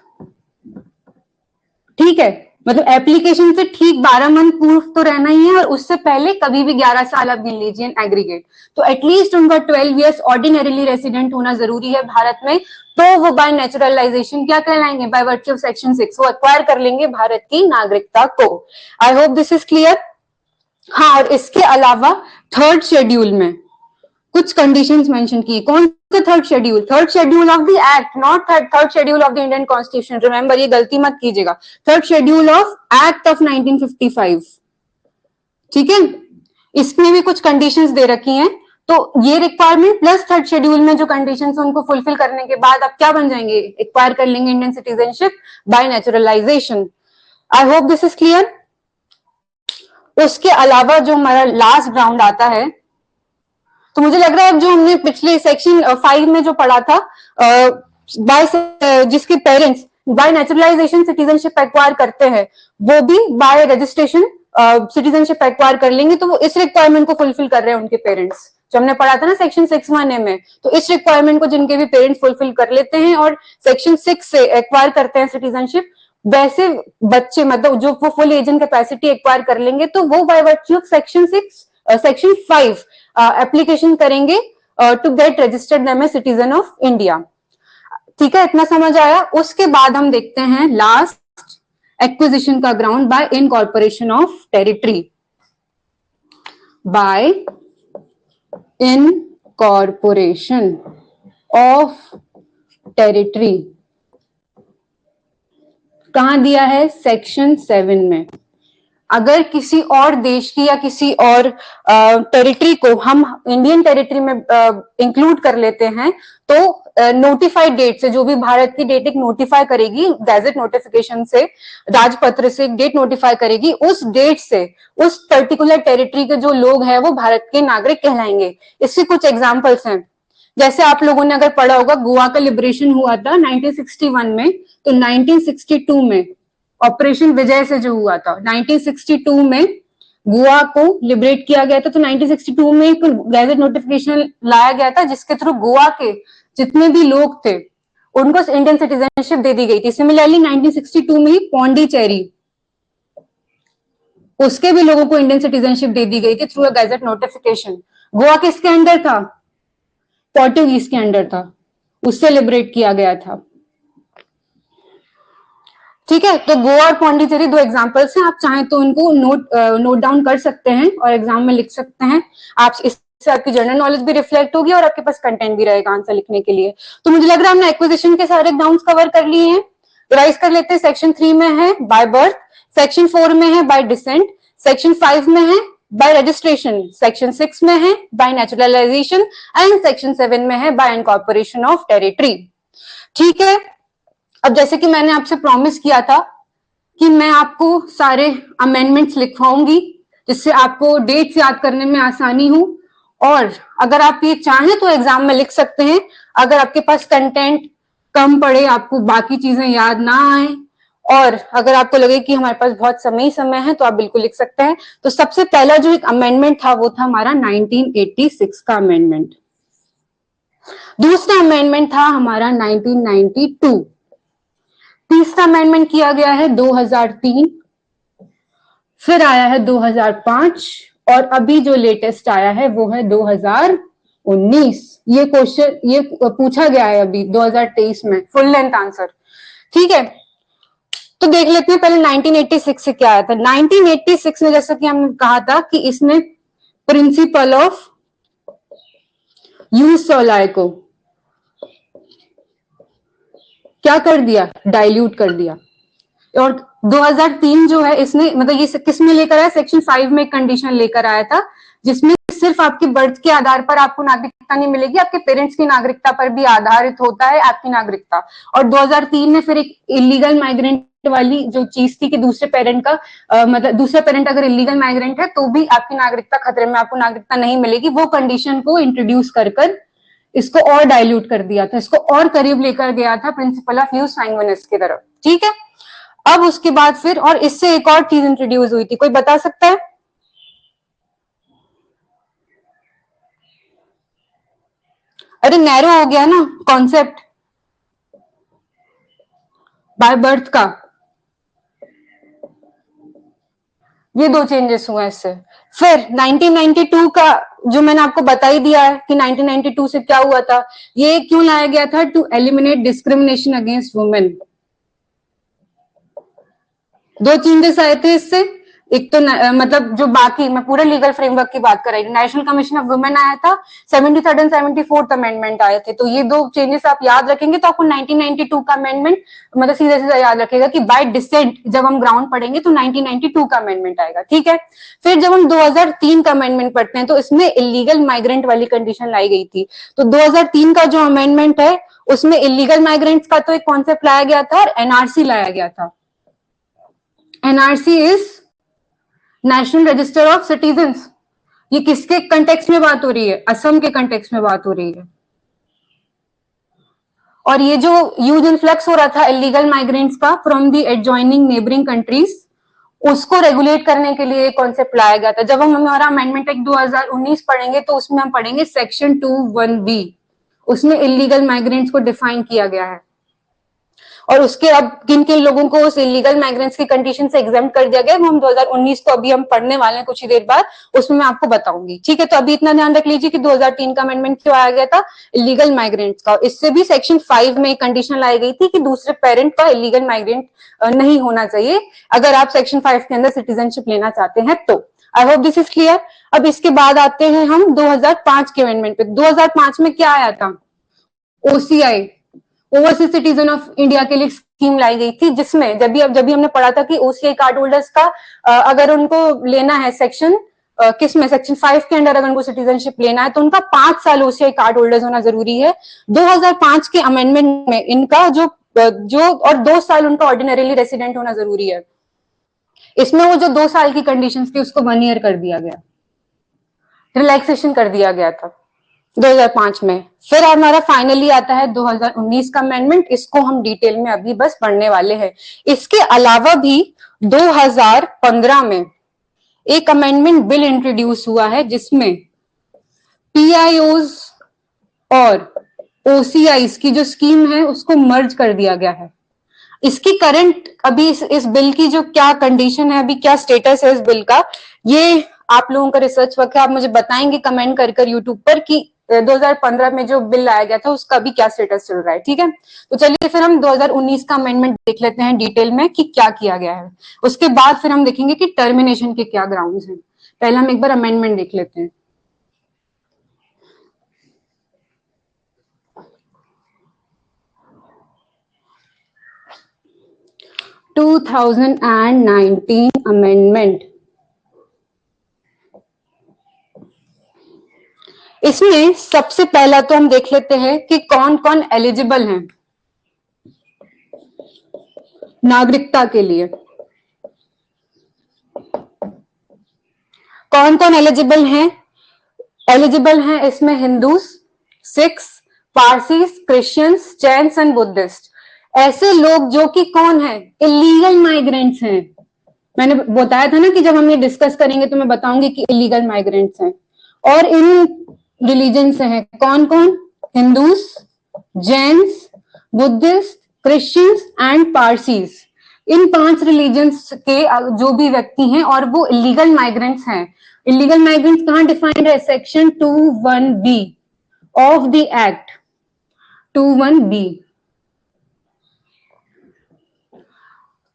ठीक है। मतलब एप्लीकेशन से ठीक 12 मंथ पूर्व तो रहना ही है और उससे पहले कभी भी 11 साल आप गिन लीजिए इन एग्रीगेट। तो एटलीस्ट उनका 12 ईयर्स ऑर्डिनरीली रेसिडेंट होना जरूरी है भारत में, तो वो बाय नेचुरलाइजेशन क्या कहलाएंगे? बाय वर्च्यू ऑफ सेक्शन 6 वो एक्वायर कर लेंगे भारत की नागरिकता को। I hope this is clear. हाँ, और इसके अलावा 3rd शेड्यूल में कुछ कंडीशंस मेंशन की। कौन सा 3rd schedule? 3rd schedule of the act, not 3rd schedule of the Indian constitution. Remember, ये गलती मत कीजिएगा। 3rd schedule of act of 1955, ठीक है। इसमें भी कुछ कंडीशंस दे रखी हैं। तो ये रिक्वायरमेंट प्लस 3rd शेड्यूल में जो कंडीशंस उनको फुलफिल करने के बाद आप क्या बन जाएंगे? एक्वायर कर लेंगे Indian citizenship by naturalisation. I hope this is clear. उसके अलावा जो हमारा लास्ट ग्राउंड आता है, तो मुझे लग रहा है जो हमने पिछले सेक्शन 5 में जो पढ़ा था, जिसके parents bye naturalisation citizenship acquire करते हैं वो भी बाय रजिस्ट्रेशन सिटीजनशिप एक्वायर कर लेंगे। तो वो इस रिक्वायरमेंट को फुलफिल कर रहे हैं उनके पेरेंट्स, जो हमने पढ़ा था ना सेक्शन 6(1)(a) में। तो इस रिक्वायरमेंट को जिनके भी पेरेंट्स फुलफिल कर लेते हैं और सेक्शन 6 से एक्वायर करते हैं सिटीजनशिप, वैसे बच्चे मतलब जो वो फुल एजेंट कैपेसिटी एक्वायर कर लेंगे तो वो by virtue of section 5 application करेंगे to get registered them as citizen of India. ठीक है, इतना समझ आया। उसके बाद हम देखते हैं लास्ट एक्विजिशन का ground by incorporation of territory. Bye incorporation of territory कहां दिया है? सेक्शन 7 में। अगर किसी और देश की या किसी और टेरिटरी को हम इंडियन टेरिटरी में इंक्लूड कर लेते हैं तो नोटिफाइड डेट से, जो भी भारत की डेट एक नोटिफाई करेगी गैजेट नोटिफिकेशन से, राजपत्र से एक डेट नोटिफाई करेगी, उस डेट से उस पर्टिकुलर टेरिटरी के जो लोग हैं वो भारत के नागरिक कहलाएंगे। इसके कुछ एग्जाम्पल्स हैं। जैसे आप लोगों ने अगर पढ़ा होगा, गोवा का लिबरेशन हुआ था 1961 में, तो 1962 में ऑपरेशन विजय से जो हुआ था, 1962 में गोवा को लिबरेट किया गया था। तो 1962 में एक गैजेट नोटिफिकेशन लाया गया था जिसके थ्रू गोवा के जितने भी लोग थे उनको इंडियन सिटीजनशिप दे दी गई थी। सिमिलरली 1962 में ही पौंडीचेरी, उसके भी लोगों को इंडियन सिटीजनशिप दे दी गई थी through a gadget notification. Goa किसके अंडर था? पोर्टुगीज के अंडर था। उससे लिबरेट किया गया था। ठीक है, तो गोवा और पौंडीचेरी दो एग्जांपल्स हैं, आप चाहें तो उनको नोट डाउन कर सकते हैं और एग्जाम में लिख सकते हैं। आप इससे आपकी जनरल नॉलेज भी रिफ्लेक्ट होगी और आपके पास कंटेंट भी रहेगा आंसर लिखने के लिए। तो मुझे लग रहा है हमने एक्विजिशन के सारे ग्राउंड्स कवर कर लिए हैं। रिवाइज कर लेते हैं। सेक्शन 3 में है बाय बर्थ, सेक्शन 4 में है बाय डिसेंट, सेक्शन 5 में है बाय रजिस्ट्रेशन, सेक्शन 6 में है बाय नेचुरलाइजेशन एंड सेक्शन 7 में है बाय इनकॉर्पोरेशन ऑफ टेरिटरी। ठीक है, अब जैसे कि मैंने आपसे प्रॉमिस किया था कि मैं आपको सारे अमेंडमेंट्स लिखवाऊंगी जिससे आपको डेट्स याद करने में आसानी हो, और अगर आप ये चाहें तो एग्जाम में लिख सकते हैं। अगर आपके पास कंटेंट कम पड़े, आपको बाकी चीजें याद ना आए, और अगर आपको लगे कि हमारे पास बहुत समय है, तो आप बिल्कुल लिख सकते हैं। तो सबसे पहला जो एक अमेंडमेंट था वो था हमारा 1986 का अमेंडमेंट। दूसरा अमेंडमेंट था हमारा 1992। तीसरा अमेंडमेंट किया गया है 2003, फिर आया है 2005, और अभी जो लेटेस्ट आया है वो है 2019। ये क्वेश्चन ये पूछा गया है अभी 2023 में, फुल लेंथ आंसर। ठीक है, तो देख लेते हैं पहले 1986 से क्या आया था। 1986 में जैसा कि हमने कहा था कि इसने प्रिंसिपल ऑफ यूज सोलाई को क्या कर दिया, डाइल्यूट कर दिया। और 2003 जो है इसने मतलब ये किस में लेकर आया, सेक्शन 5 में कंडीशन लेकर आया था जिसमें सिर्फ आपके बर्थ के आधार पर आपको नागरिकता नहीं मिलेगी, आपके पेरेंट्स की नागरिकता पर भी आधारित होता है आपकी नागरिकता। और 2003 में फिर एक इलीगल माइग्रेंट वाली जो चीज थी कि दूसरे पेरेंट का मतलब दूसरा पेरेंट अगर इलीगल माइग्रेंट है तो भी आपकी नागरिकता खतरे में, आपको नागरिकता नहीं मिलेगी। वो कंडीशन को इंट्रोड्यूस कर इसको और डाइल्यूट कर दिया था, इसको और करीब लेकर गया था प्रिंसिपल ऑफ यूज सांगुइनिस की तरफ। ठीक है, अब उसके बाद फिर और इससे एक और चीज इंट्रोड्यूस हुई थी, कोई बता सकता है? अरे नैरो हो गया ना कॉन्सेप्ट बाय बर्थ का, ये दो चेंजेस हुए इससे। फिर 1992 का जो मैंने आपको बता ही दिया है कि 1992 से क्या हुआ था, ये क्यों लाया गया था, to eliminate discrimination against women. दो चेंजेस आए थे इससे। एक तो मतलब जो बाकी, मैं पूरे लीगल फ्रेमवर्क की बात कर रही हूँ, नेशनल कमीशन ऑफ वुमेन आया था, 73rd एंड 74th अमेंडमेंट आए थे। तो ये दो चेंजेस आप याद रखेंगे तो आपको 1992 का अमेंडमेंट मतलब सीधे सीधे याद रखेगा कि बाय डिसेंट जब हम ग्राउंड पढ़ेंगे तो 1992 का अमेंडमेंट आएगा। ठीक है, फिर जब हम 2003 का अमेंडमेंट पढ़ते हैं तो इसमें इलीगल माइग्रेंट वाली कंडीशन लाई गई थी। तो 2003 का जो अमेंडमेंट है उसमें इलीगल माइग्रेंट्स का तो एक कॉन्सेप्ट लाया गया था और एनआरसी लाया गया था। NRC is national register of citizens. ये किसके कंटेक्स्ट में बात हो रही है, असम के कंटेक्स्ट में बात हो रही है। और ये जो ह्यूज इन्फ्लक्स हो रहा था इलीगल माइग्रेंट्स का from the adjoining neighbouring countries, उसको रेगुलेट करने के लिए कॉन्सेप्ट लाया गया था। जब हम हमारा अमेंडमेंट एक्ट 2019 पढ़ेंगे तो उसमें हम पढ़ेंगे सेक्शन 2(1)(b, उसमें इलीगल माइग्रेंट्स को डिफाइन किया गया है और उसके अब किन किन लोगों को उस इलीगल माइग्रेंट्स की कंडीशन से एग्जेम्प्ट कर दिया गया वो हम 2019 को अभी हम पढ़ने वाले हैं कुछ ही देर बाद, उसमें मैं आपको बताऊंगी। ठीक है, तो अभी इतना ध्यान रख लीजिए कि 2003 का अमेंडमेंट क्यों आया गया था, इलीगल माइग्रेंट्स का। इससे भी सेक्शन 5 में एक कंडीशन लाई गई थी कि दूसरे पेरेंट का इलीगल माइग्रेंट नहीं होना चाहिए अगर आप सेक्शन 5 के अंदर सिटीजनशिप लेना चाहते हैं तो। I hope this is clear. अब इसके बाद आते हैं हम 2005 के अमेंडमेंट पे। 2005 में क्या आया था, OCI, overseas citizen of India के लिए स्कीम लाई गई थी, जिसमें जब भी हमने पढ़ा था कि ओसीआई कार्ड होल्डर्स का अगर उनको लेना है सेक्शन किसमें, सेक्शन 5 के अंडर अगर उनको सिटीजनशिप लेना है तो उनका 5 साल ओसीआई कार्ड होल्डर्स होना जरूरी है। 2005 के अमेंडमेंट में इनका जो और 2 साल उनका ऑर्डिनरीली रेसिडेंट होना जरूरी है। इसमें वो जो 2 साल की कंडीशंस थी उसको 1 ईयर कर दिया गया, रिलैक्सेशन कर दिया गया था 2005 में। फिर हमारा फाइनली आता है 2019 का अमेंडमेंट, इसको हम डिटेल में अभी बस पढ़ने वाले हैं। इसके अलावा भी 2015 में एक अमेंडमेंट बिल इंट्रोड्यूस हुआ है जिसमें पीआईओज और ओसीआईज की जो स्कीम है उसको मर्ज कर दिया गया है। इसकी करंट अभी इस बिल की जो क्या कंडीशन है, अभी क्या स्टेटस है इस बिल का, ये आप लोगों का रिसर्च वर्क है, आप मुझे बताएंगे कमेंट कर यूट्यूब पर कि 2015 में जो बिल लाया गया था उसका भी क्या स्टेटस चल रहा है। ठीक है, तो चलिए फिर हम 2019 का अमेंडमेंट देख लेते हैं डिटेल में कि क्या किया गया है। उसके बाद फिर हम देखेंगे कि टर्मिनेशन के क्या ग्राउंड्स हैं। पहले हम एक बार अमेंडमेंट देख लेते हैं। टू 2019 अमेंडमेंट, इसमें सबसे पहला तो हम देख लेते हैं कि कौन कौन एलिजिबल हैं नागरिकता के लिए। कौन कौन एलिजिबल हैं? एलिजिबल हैं इसमें Hindus, Sikhs, Parsis, Christians, Jains and Buddhist. ऐसे लोग जो कि कौन है? इलीगल माइग्रेंट्स हैं। मैंने बताया था ना कि जब हम ये डिस्कस करेंगे तो मैं बताऊंगी कि इलीगल माइग्रेंट्स हैं। और इन रिलीजन से हैं कौन कौन? Hindus, Jains, Buddhist, Christians and Parsis. In 5 religions के जो भी व्यक्ति हैं और वो इलीगल माइग्रेंट्स हैं। इलीगल माइग्रेंट्स कहां डिफाइंड है? Section 21B of the act 21B।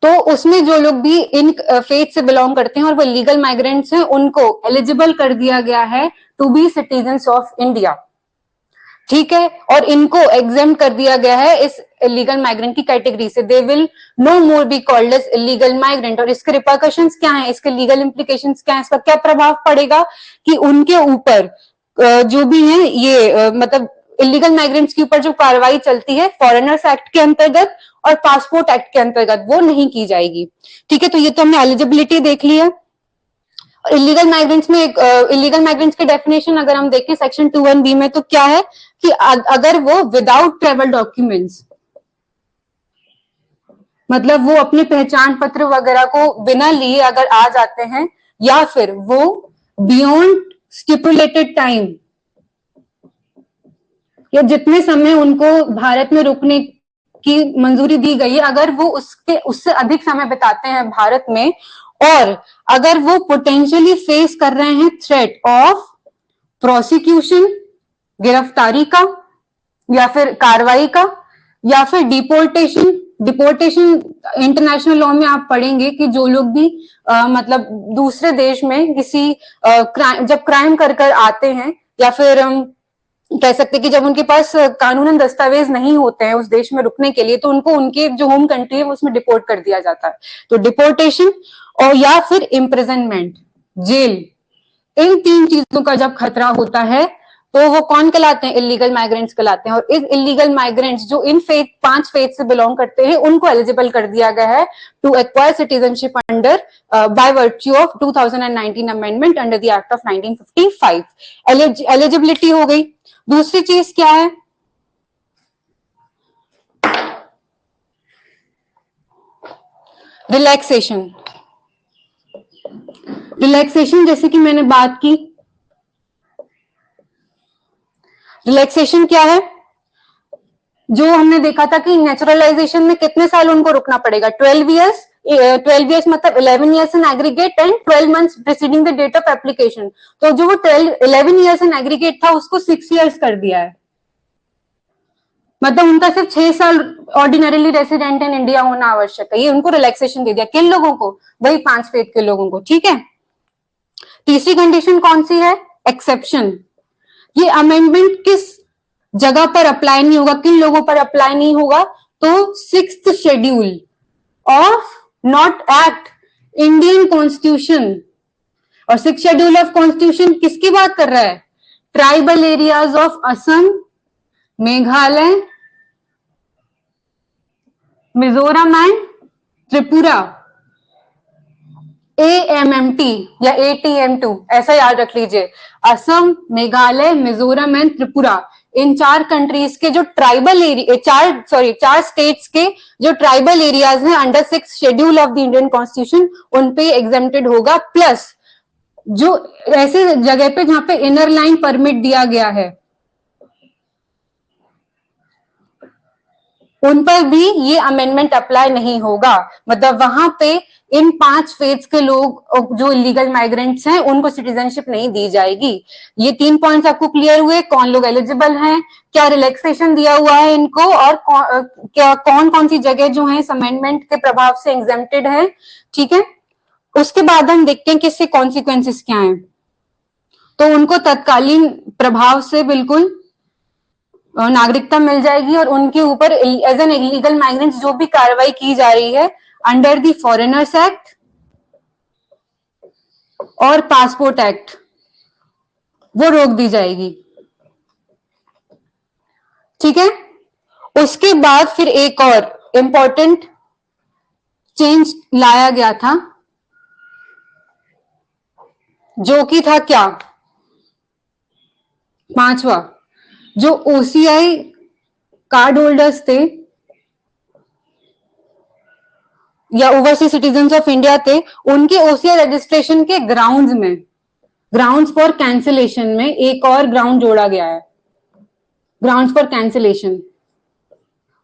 तो उसमें जो लोग भी इन फेथ से बिलोंग करते हैं और वो लीगल माइग्रेंट्स हैं, उनको एलिजिबल कर दिया गया है to be citizens of India. ठीक है, और इनको एग्जेम्प्ट कर दिया गया है इस इलीगल माइग्रेंट की कैटेगरी से। They will no more be called as illegal migrant. और इसके रिपरकशंस क्या हैं? इसके लीगल इम्प्लीकेशंस क्या हैं? इसका क्या प्रभाव पड़ेगा कि उनके ऊपर जो भी है ये मतलब इलीगल माइग्रेंट्स के ऊपर जो कार्रवाई चलती है फॉरेनर्स एक्ट के अंतर्गत और पासपोर्ट एक्ट के अंतर्गत, वो नहीं की जाएगी। ठीक है, तो ये तो हमने एलिजिबिलिटी देख ली है। इलीगल माइग्रेंट्स में इलीगल माइग्रेंट्स की डेफिनेशन अगर हम देखें सेक्शन 21B में, तो क्या है कि अगर वो विदाउट ट्रेवल डॉक्यूमेंट्स, मतलब वो अपने पहचान पत्र वगैरह को बिना लिए अगर आ जाते हैं, या फिर वो बियॉन्ड स्टिपुलेटेड टाइम, या जितने समय उनको भारत में रुकने की मंजूरी दी गई है, अगर वो उससे अधिक समय बिताते हैं भारत में, और अगर वो पोटेंशियली फेस कर रहे हैं थ्रेट ऑफ प्रोसिक्यूशन, गिरफ्तारी का या फिर कार्रवाई का, या फिर डिपोर्टेशन। डिपोर्टेशन इंटरनेशनल लॉ में आप पढ़ेंगे कि जो लोग भी मतलब दूसरे देश में किसी जब क्राइम कर कर आते हैं, या फिर कह सकते हैं कि जब उनके पास कानूनन दस्तावेज नहीं होते हैं उस देश में रुकने के लिए, तो उनको उनके जो होम कंट्री है उसमें डिपोर्ट कर दिया जाता है। तो डिपोर्टेशन और या फिर इम्प्रिजनमेंट, जेल, इन 3 चीजों का जब खतरा होता है तो वो कौन कहलाते हैं? इलीगल माइग्रेंट्स कहलाते हैं। और इस इलीगल माइग्रेंट्स जो इन 5 फेथ से बिलोंग करते हैं, उनको एलिजिबल कर दिया गया है to acquire citizenship under by virtue of 2019 amendment under the act of 1955। Eligibility हो गई। दूसरी चीज क्या है? रिलैक्सेशन। रिलैक्सेशन जैसे कि मैंने बात की, रिलैक्सेशन क्या है? जो हमने देखा था कि नेचुरलाइजेशन में कितने साल उनको रुकना पड़ेगा? 12 ईयर्स। 12 ईयर्स मतलब 11 years in aggregate and 12 months preceding the date of application. तो जो वो 11 ईयर्स इन एग्रीगेट था उसको 6 ईयर्स कर दिया है। मतलब उनका सिर्फ 6 साल ऑर्डिनरीली रेसिडेंट इन इंडिया होना आवश्यक है। ये उनको रिलैक्सेशन दे दिया। किन लोगों को? वही 5 फेथ के लोगों को। ठीक है, तीसरी कंडीशन कौन सी है? एक्सेप्शन। ये अमेंडमेंट किस जगह पर अप्लाई नहीं होगा, किन लोगों पर अप्लाई नहीं होगा? तो 6th schedule of not act Indian constitution. और 6th शेड्यूल ऑफ कॉन्स्टिट्यूशन किसकी बात कर रहा है? Tribal areas of Assam, Meghalaya, Mizoram and Tripura. AMMT या ATM2 ऐसा याद रख लीजिए। Assam, Meghalaya, Mizoram and Tripura, in 4 countries के जो ट्राइबल एरिया, 4 स्टेट्स के जो ट्राइबल एरियाज हैं under 6th schedule of the Indian constitution, उन पे एग्जेम्प्टेड होगा। प्लस जो ऐसे जगह पे जहां पे इनर लाइन परमिट दिया गया है, उन पर भी ये अमेंडमेंट अप्लाई नहीं होगा। मतलब वहां पे इन 5 फेज के लोग जो इलीगल माइग्रेंट्स हैं उनको सिटीजनशिप नहीं दी जाएगी। ये 3 पॉइंट्स आपको क्लियर हुए, कौन लोग एलिजिबल हैं, क्या रिलैक्सेशन दिया हुआ है इनको, और क्या कौन कौन सी जगह जो है इस अमेंडमेंट के प्रभाव से एग्जेम्प्टेड है। ठीक है, उसके बाद हम देखते हैं कि इससे कॉन्सिक्वेंसेस क्या हैं। तो उनको तत्कालीन प्रभाव से बिल्कुल नागरिकता मिल जाएगी और उनके ऊपर एज एन इलीगल माइग्रेंट जो भी कार्रवाई की जा रही है अंडर द फॉरेनर्स एक्ट और पासपोर्ट एक्ट वो रोक दी जाएगी। ठीक है, उसके बाद फिर एक और इंपॉर्टेंट चेंज लाया गया था जो कि था क्या, 5वां, जो ओसीआई कार्ड होल्डर्स थे या ओवरसीज सिटीजन्स ऑफ इंडिया थे, उनके ओसीआई रजिस्ट्रेशन के ग्राउंड्स फॉर कैंसिलेशन में एक और ग्राउंड जोड़ा गया है, ग्राउंड्स फॉर कैंसिलेशन।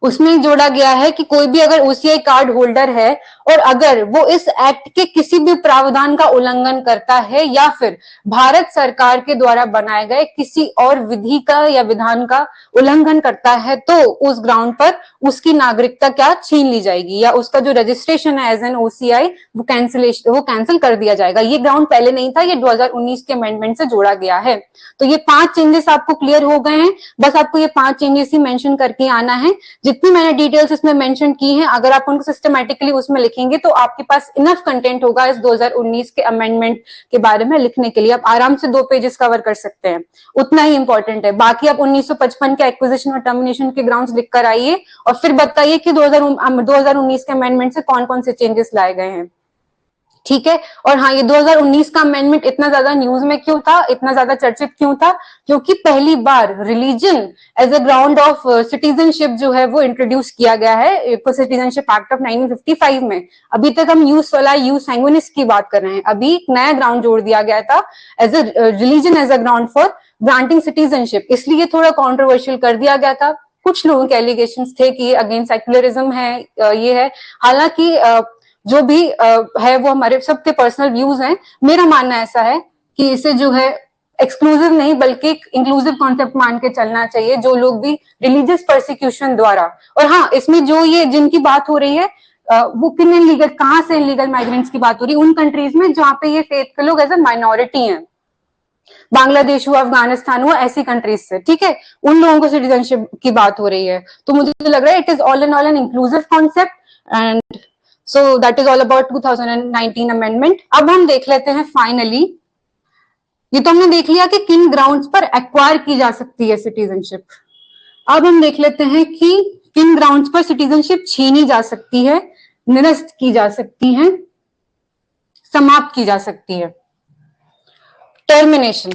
उसमें जोड़ा गया है कि कोई भी अगर ओसीआई कार्ड होल्डर है और अगर वो इस एक्ट के किसी भी प्रावधान का उल्लंघन करता है या फिर भारत सरकार के द्वारा बनाए गए किसी और विधि का या विधान का उल्लंघन करता है तो उस ग्राउंड पर उसकी नागरिकता क्या छीन ली जाएगी या उसका जो रजिस्ट्रेशन है एज एन ओसीआई वो कैंसिल कर दिया जाएगा। ये ग्राउंड पहले नहीं था, ये 2019 के अमेंडमेंट से जोड़ा गया है। तो ये 5 चेंजेस आपको क्लियर हो गए हैं, बस आपको ये 5 चेंजेस ही मेंशन करके आना है। जितनी मैंने डिटेल्स इसमें मेंशन की हैं, अगर आप उनको सिस्टमैटिकली उसमें लिखेंगे तो आपके पास इनफ कंटेंट होगा इस 2019 के अमेंडमेंट के बारे में लिखने के लिए। आप आराम से 2 पेजेस कवर कर सकते हैं, उतना ही इंपॉर्टेंट है। बाकी आप 1955 के एक्विजिशन और टर्मिनेशन के ग्राउंड्स लिख कर आइए और फिर बताइए कि 2019 के अमेंडमेंट से कौन कौन से चेंजेस लाए गए हैं। ठीक है, और हाँ, ये 2019 का अमेंडमेंट इतना ज्यादा न्यूज में क्यों था, इतना ज्यादा चर्चित क्यों था, क्योंकि पहली बार religion as a ground of citizenship जो है वो इंट्रोड्यूस किया गया है सिटीजनशिप एक्ट ऑफ 1955 में। अभी तक हम यूज सोलाई यूज सैंगुइनिस की बात कर रहे हैं, अभी एक नया ग्राउंड जोड़ दिया गया था as a religion as a ground for granting citizenship, इसलिए थोड़ा कॉन्ट्रोवर्शियल कर दिया गया था। कुछ लोगों के एलिगेशंस थे कि अगेंस्ट सेक्युलरिज्म है, ये है। हालांकि जो भी है वो हमारे सबके पर्सनल व्यूज हैं। मेरा मानना ऐसा है कि इसे जो है एक्सक्लूसिव नहीं बल्कि इंक्लूसिव कॉन्सेप्ट मान के चलना चाहिए, जो लोग भी रिलीजियस परसिक्यूशन द्वारा। और हाँ, इसमें जो ये जिनकी बात हो रही है वो किन इनलीगल, कहाँ से इनलीगल माइग्रेंट्स की बात हो रही है, उन कंट्रीज में जहाँ पे ये फेथ के लोग एज ए माइनॉरिटी हैं, बांग्लादेश हुआ, अफगानिस्तान हुआ, ऐसी कंट्रीज से। ठीक है, उन लोगों को सिटीजनशिप की बात हो रही है। तो मुझे तो लग रहा है it is all in all an inclusive concept and so that is all about 2019 amendment. अब हम देख लेते हैं फाइनली, ये तो हमने देख लिया कि किन ग्राउंड्स पर एक्वायर की जा सकती है सिटीजनशिप। अब हम देख लेते हैं कि किन ग्राउंड्स पर सिटीजनशिप छीनी जा सकती है, निरस्त की जा सकती है, समाप्त की जा सकती है। टर्मिनेशन,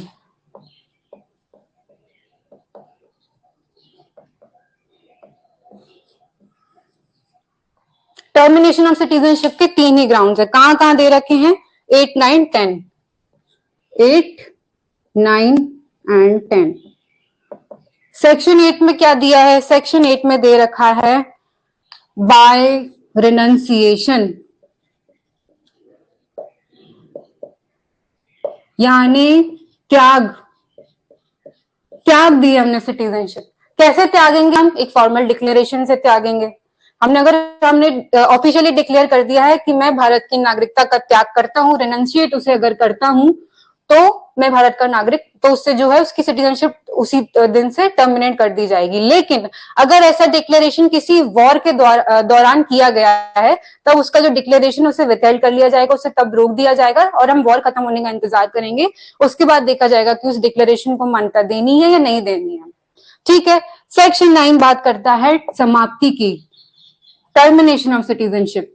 टर्मिनेशन ऑफ सिटीजनशिप के 3 ही ग्राउंड्स है। कहां कहां दे रखे हैं, 8, 9, 10, 8, 9 एंड 10। सेक्शन 8 में क्या दिया है, सेक्शन 8 में दे रखा है बाय रिनंसिएशन, यानी त्याग दी हमने सिटीजनशिप। कैसे त्यागेंगे हम, एक फॉर्मल डिक्लेरेशन से त्यागेंगे। हमने ऑफिशियली डिक्लेयर कर दिया है कि मैं भारत की नागरिकता का त्याग करता हूं, रेनंशिएट उसे अगर करता हूं तो मैं भारत का नागरिक, तो उससे जो है उसकी सिटीजनशिप उसी दिन से टर्मिनेट कर दी जाएगी। लेकिन अगर ऐसा डिक्लेरेशन किसी वॉर के दौरान किया गया है तब उसका जो डिक्लेरेशन उसे विथहेल्ड कर लिया जाएगा, उसे तब रोक दिया जाएगा और हम वॉर खत्म होने का इंतजार करेंगे। उसके बाद देखा जाएगा कि उस डिक्लेरेशन को मान्यता देनी है या नहीं देनी है। ठीक है, सेक्शन 9 बात करता है समाप्ति की, टर्मिनेशन ऑफ सिटीजनशिप,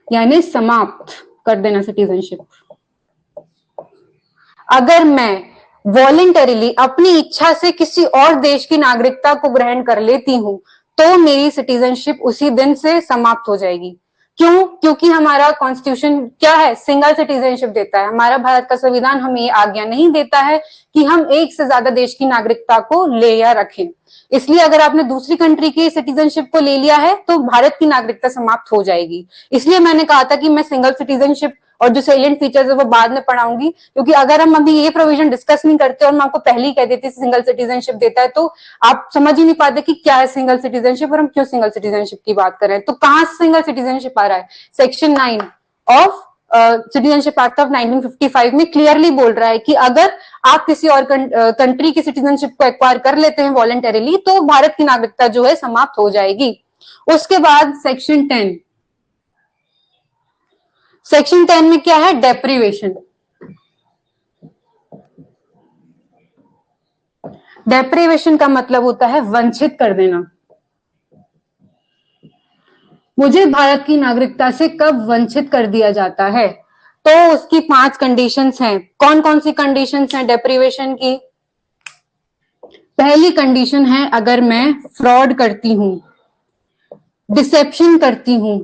यानी समाप्त कर देना सिटीजनशिप। अगर मैं वॉलंटरीली अपनी इच्छा से किसी और देश की नागरिकता को ग्रहण कर लेती हूं तो मेरी सिटीजनशिप उसी दिन से समाप्त हो जाएगी। क्यों? क्योंकि हमारा कॉन्स्टिट्यूशन क्या है, सिंगल सिटीजनशिप देता है। हमारा भारत का संविधान हमें ये आज्ञा नहीं देता है कि हम एक से ज्यादा देश की नागरिकता को ले या रखें। इसलिए अगर आपने दूसरी कंट्री की सिटीजनशिप को ले लिया है तो भारत की नागरिकता समाप्त हो जाएगी। इसलिए मैंने कहा था कि मैं सिंगल सिटीजनशिप और जो सैलिएंट फीचर्स है वो बाद में पढ़ाऊंगी, क्योंकि अगर हम अभी ये प्रोविजन डिस्कस नहीं करते और मैं आपको पहले ही कह देती सिंगल सिटीजनशिप देता है तो आप समझ ही नहीं पाते कि क्या है सिंगल सिटीजनशिप और हम क्यों सिंगल सिटीजनशिप की बात कर रहे हैं। तो कहां से सिंगल सिटीजनशिप आ रहा है? Section 9 of citizenship act of 1955 में क्लियरली बोल रहा है कि अगर आप किसी और कंट्री की सिटीजनशिप को एक्वायर कर लेते हैं वॉलंटरीली तो भारत की नागरिकता जो है समाप्त हो जाएगी। उसके बाद सेक्शन 10, सेक्शन 10 में क्या है? डेप्रीवेशन। डेप्रीवेशन का मतलब होता है वंचित कर देना। मुझे भारत की नागरिकता से कब वंचित कर दिया जाता है? तो उसकी 5 कंडीशंस हैं। कौन कौन सी कंडीशंस हैं डेप्रीवेशन की? पहली कंडीशन है अगर मैं फ्रॉड करती हूं, डिसेप्शन करती हूं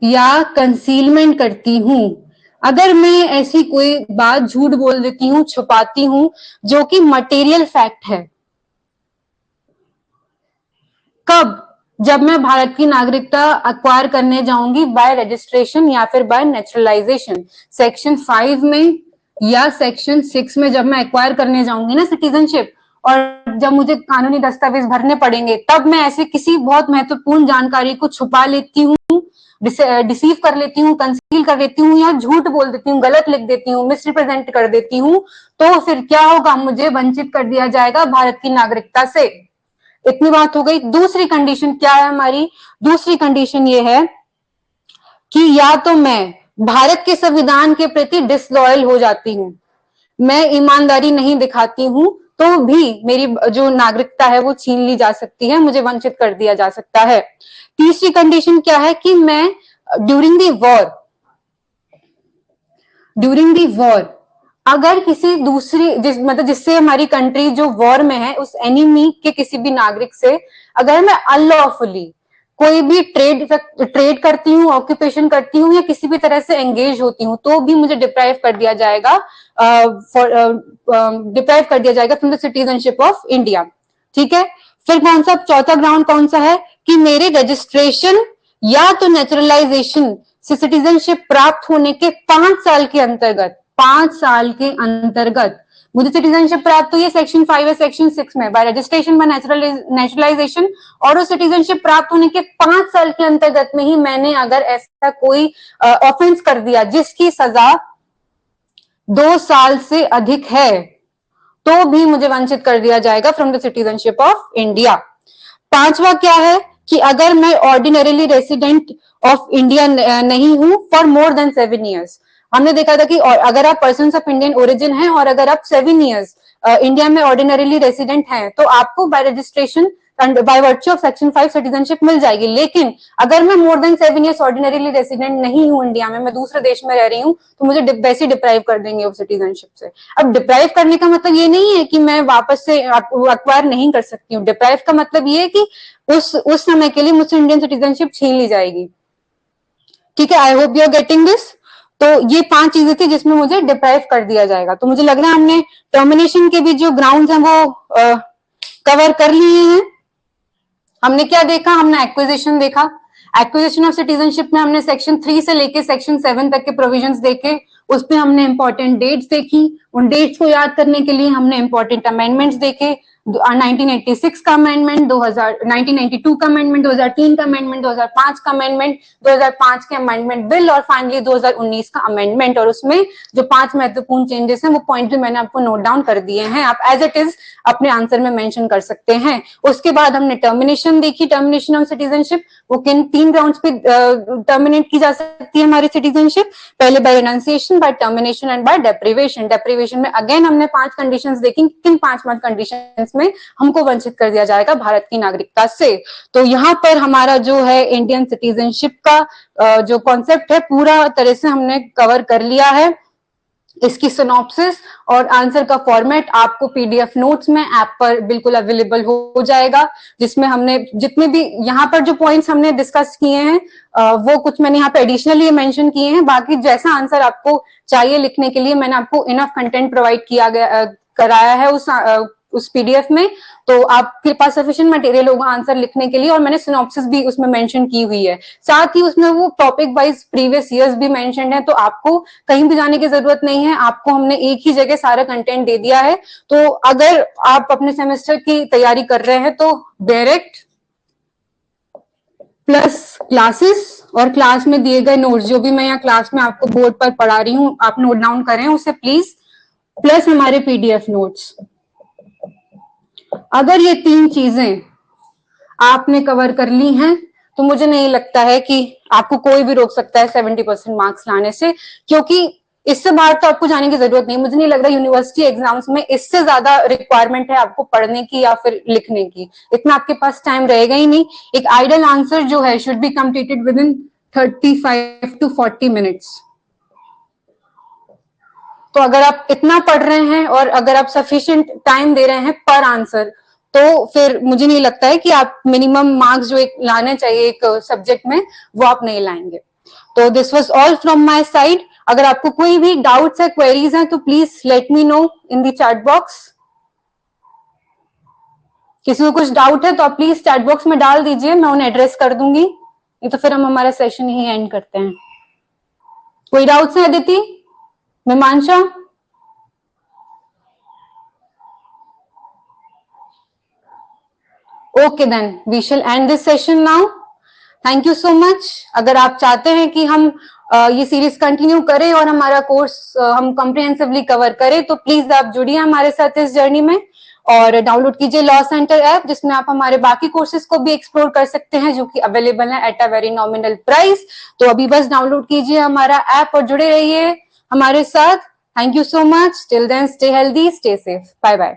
या कंसीलमेंट करती हूं। अगर मैं ऐसी कोई बात झूठ बोल देती हूं, छुपाती हूं जो कि मटेरियल फैक्ट है। कब? जब मैं भारत की नागरिकता अक्वायर करने जाऊंगी बाय रजिस्ट्रेशन या फिर बाय नेचुरलाइजेशन। सेक्शन 5 में या सेक्शन 6 में जब मैं एक्वायर करने जाऊंगी ना सिटीजनशिप, और जब मुझे कानूनी दस्तावेज भरने पड़ेंगे, तब मैं ऐसे किसी बहुत महत्वपूर्ण जानकारी को छुपा लेती हूँ, डिसीव कर लेती हूँ, कंसील कर लेती हूँ या झूठ बोल देती हूँ, गलत लिख देती हूँ, मिसरिप्रेजेंट कर देती हूँ, तो फिर क्या होगा? मुझे वंचित कर दिया जाएगा भारत की नागरिकता से। इतनी बात हो गई। दूसरी कंडीशन क्या है हमारी? दूसरी कंडीशन ये है कि या तो मैं भारत के संविधान के प्रति डिसलॉयल हो जाती हूँ, मैं ईमानदारी नहीं दिखाती हूँ, तो भी मेरी जो नागरिकता है वो छीन ली जा सकती है, मुझे वंचित कर दिया जा सकता है। तीसरी कंडीशन क्या है कि मैं ड्यूरिंग दी वॉर अगर किसी दूसरी मतलब जिससे हमारी कंट्री जो वॉर में है उस एनिमी के किसी भी नागरिक से अगर मैं अनलॉफुली कोई भी ट्रेड करती हूँ, ऑक्यूपेशन करती हूँ या किसी भी तरह से एंगेज होती हूँ, तो भी मुझे डिप्राइव कर दिया जाएगा from the citizenship of India. ठीक है। फिर कौन सा चौथा ग्राउंड कौन सा है कि मेरे रजिस्ट्रेशन या तो नेचुरलाइजेशन से सिटीजनशिप प्राप्त होने के 5 साल के अंतर्गत, 5 साल के अंतर्गत मुझे सिटीजनशिप प्राप्त हुई है सेक्शन 5 या सेक्शन 6 में बाय रजिस्ट्रेशन, बाय नेचुरलाइजेशन, और उस सिटीजनशिप प्राप्त होने के 5 साल के अंतर्गत में ही मैंने अगर ऐसा कोई ऑफेंस कर दिया जिसकी सजा 2 साल से अधिक है, तो भी मुझे वंचित कर दिया जाएगा from the citizenship of India. पांचवा क्या है कि अगर मैं ऑर्डिनरीली रेसिडेंट ऑफ इंडिया नहीं हूं फॉर मोर देन 7 ईयर्स। हमने देखा था कि अगर आप पर्सन ऑफ इंडियन ओरिजिन हैं और अगर आप 7 ईयर्स इंडिया में ऑर्डिनरीली रेसिडेंट हैं तो आपको by registration by virtue of section 5 citizenship मिल जाएगी। लेकिन अगर मैं more than 7 years ordinarily resident नहीं हूं इंडिया में, मैं दूसरे देश में रह रही हूँ, तो मुझे वैसे डिप्राइव कर देंगे वो सिटीजनशिप से। अब डिप्राइव करने का मतलब ये नहीं है कि मैं वापस से अक्वायर नहीं कर सकती हूँ। डिप्राइव का मतलब ये है कि उस समय के लिए मुझसे इंडियन सिटीजनशिप छीन ली जाएगी। ठीक है। I hope you are getting this. तो ये 5 चीजें थी जिसमें मुझे डिप्राइव कर दिया जाएगा। तो मुझे लग रहा है हमने टर्मिनेशन के भी जो ग्राउंड्स हैं वो कवर कर लिए हैं। हमने क्या देखा? हमने एक्विजिशन देखा। एक्विजिशन ऑफ सिटीजनशिप में हमने सेक्शन 3 से लेके सेक्शन 7 तक के प्रोविजंस देखे। उसमें हमने इंपॉर्टेंट डेट्स देखी। उन डेट्स को याद करने के लिए हमने इंपॉर्टेंट अमेंडमेंट्स देखे। 1986 का अमेंडमेंट, 1992 का अमेंडमेंट, 2003 का अमेंडमेंट, 2005 का अमेंडमेंट, 2005 के अमेंडमेंट बिल और फाइनली 2019 का अमेंडमेंट। और उसमें जो 5 महत्वपूर्ण चेंजेस हैं वो पॉइंट भी मैंने आपको नोट डाउन कर दिए हैं। आप एज इट इज अपने आंसर में मेंशन कर सकते हैं। उसके बाद हमने टर्मिनेशन देखी। टर्मिनेशन ऑफ सिटीजनशिप वो किन 3 ग्राउंड्स पे टर्मिनेट की जा सकती है हमारी सिटीजनशिप? पहले by renunciation, by termination and by deprivation. Deprivation में अगेन हमने 5 कंडीशंस देखी। किन 5 कंडीशंस में हमको वंचित कर दिया जाएगा भारत की नागरिकता से। तो यहाँ पर हमारा जो है इंडियन सिटीजनशिप का जो कॉन्सेप्ट है पूरा तरह से हमने कवर कर लिया है। इसकी सिनॉप्सिस और आंसर का फॉर्मेट आपको पीडीएफ नोट्स में ऐप पर बिल्कुल अवेलेबल हो जाएगा, जिसमें हमने जितने भी यहाँ पर जो पॉइंट्स हमने डिस्कस किए हैं वो कुछ मैंने यहाँ पे एडिशनली मेंशन किए हैं। बाकी जैसा आंसर आपको चाहिए लिखने के लिए मैंने आपको इनफ कंटेंट प्रोवाइड किया गया कराया है उस पीडीएफ में, तो आपके पास सफिशिएंट मटेरियल होगा आंसर लिखने के लिए। और मैंने सिनॉप्सिस भी उसमें मेंशन की हुई है, साथ ही उसमें वो टॉपिक वाइज प्रीवियस ईयर्स भी मेंशन्ड है, तो आपको कहीं भी जाने की जरूरत नहीं है, आपको हमने एक ही जगह सारा कंटेंट दे दिया है। तो अगर आप अपने सेमेस्टर की तैयारी कर रहे हैं तो डायरेक्ट प्लस क्लासेस और क्लास में दिए गए नोट्स, जो भी मैं यहाँ क्लास में आपको बोर्ड पर पढ़ा रही हूँ आप नोट डाउन करें उसे प्लीज, प्लस हमारे पीडीएफ नोट्स। अगर ये 3 चीजें आपने कवर कर ली हैं तो मुझे नहीं लगता है कि आपको कोई भी रोक सकता है 70% मार्क्स लाने से, क्योंकि इससे बाहर तो आपको जाने की जरूरत नहीं। मुझे नहीं लग रहा यूनिवर्सिटी एग्जाम्स में इससे ज्यादा रिक्वायरमेंट है आपको पढ़ने की या फिर लिखने की, इतना आपके पास टाइम रहेगा ही नहीं। एक आइडियल आंसर जो है should be completed with in 35 to 40 minutes. तो अगर आप इतना पढ़ रहे हैं और अगर आप सफिशिएंट टाइम दे रहे हैं पर आंसर, तो फिर मुझे नहीं लगता है कि आप मिनिमम मार्क्स जो एक लाने चाहिए एक सब्जेक्ट में वो आप नहीं लाएंगे। तो this was all from my side. अगर आपको कोई भी डाउट्स है, क्वेरीज हैं, तो please let me know in the chat box. किसी को कुछ डाउट है तो आप प्लीज चैट बॉक्स में डाल दीजिए, मैं उन्हें एड्रेस कर दूंगी, नहीं तो फिर हम हमारा सेशन ही एंड करते हैं। कोई डाउट्स है Aditi, Mimansha? Okay then we shall end this session now. Thank you so much. अगर आप चाहते हैं कि हम ये सीरीज कंटिन्यू करें और हमारा कोर्स हम कॉम्प्रिहेंसिवली कवर करें, तो प्लीज आप जुड़िए हमारे साथ इस जर्नी में और डाउनलोड कीजिए लॉ सेंटर ऐप, जिसमें आप हमारे बाकी कोर्सेज को भी एक्सप्लोर कर सकते हैं जो कि अवेलेबल है at a very nominal price. तो अभी बस डाउनलोड कीजिए हमारा ऐप और जुड़े रहिए हमारे साथ। Thank you so much. Till then stay healthy, stay safe, bye bye.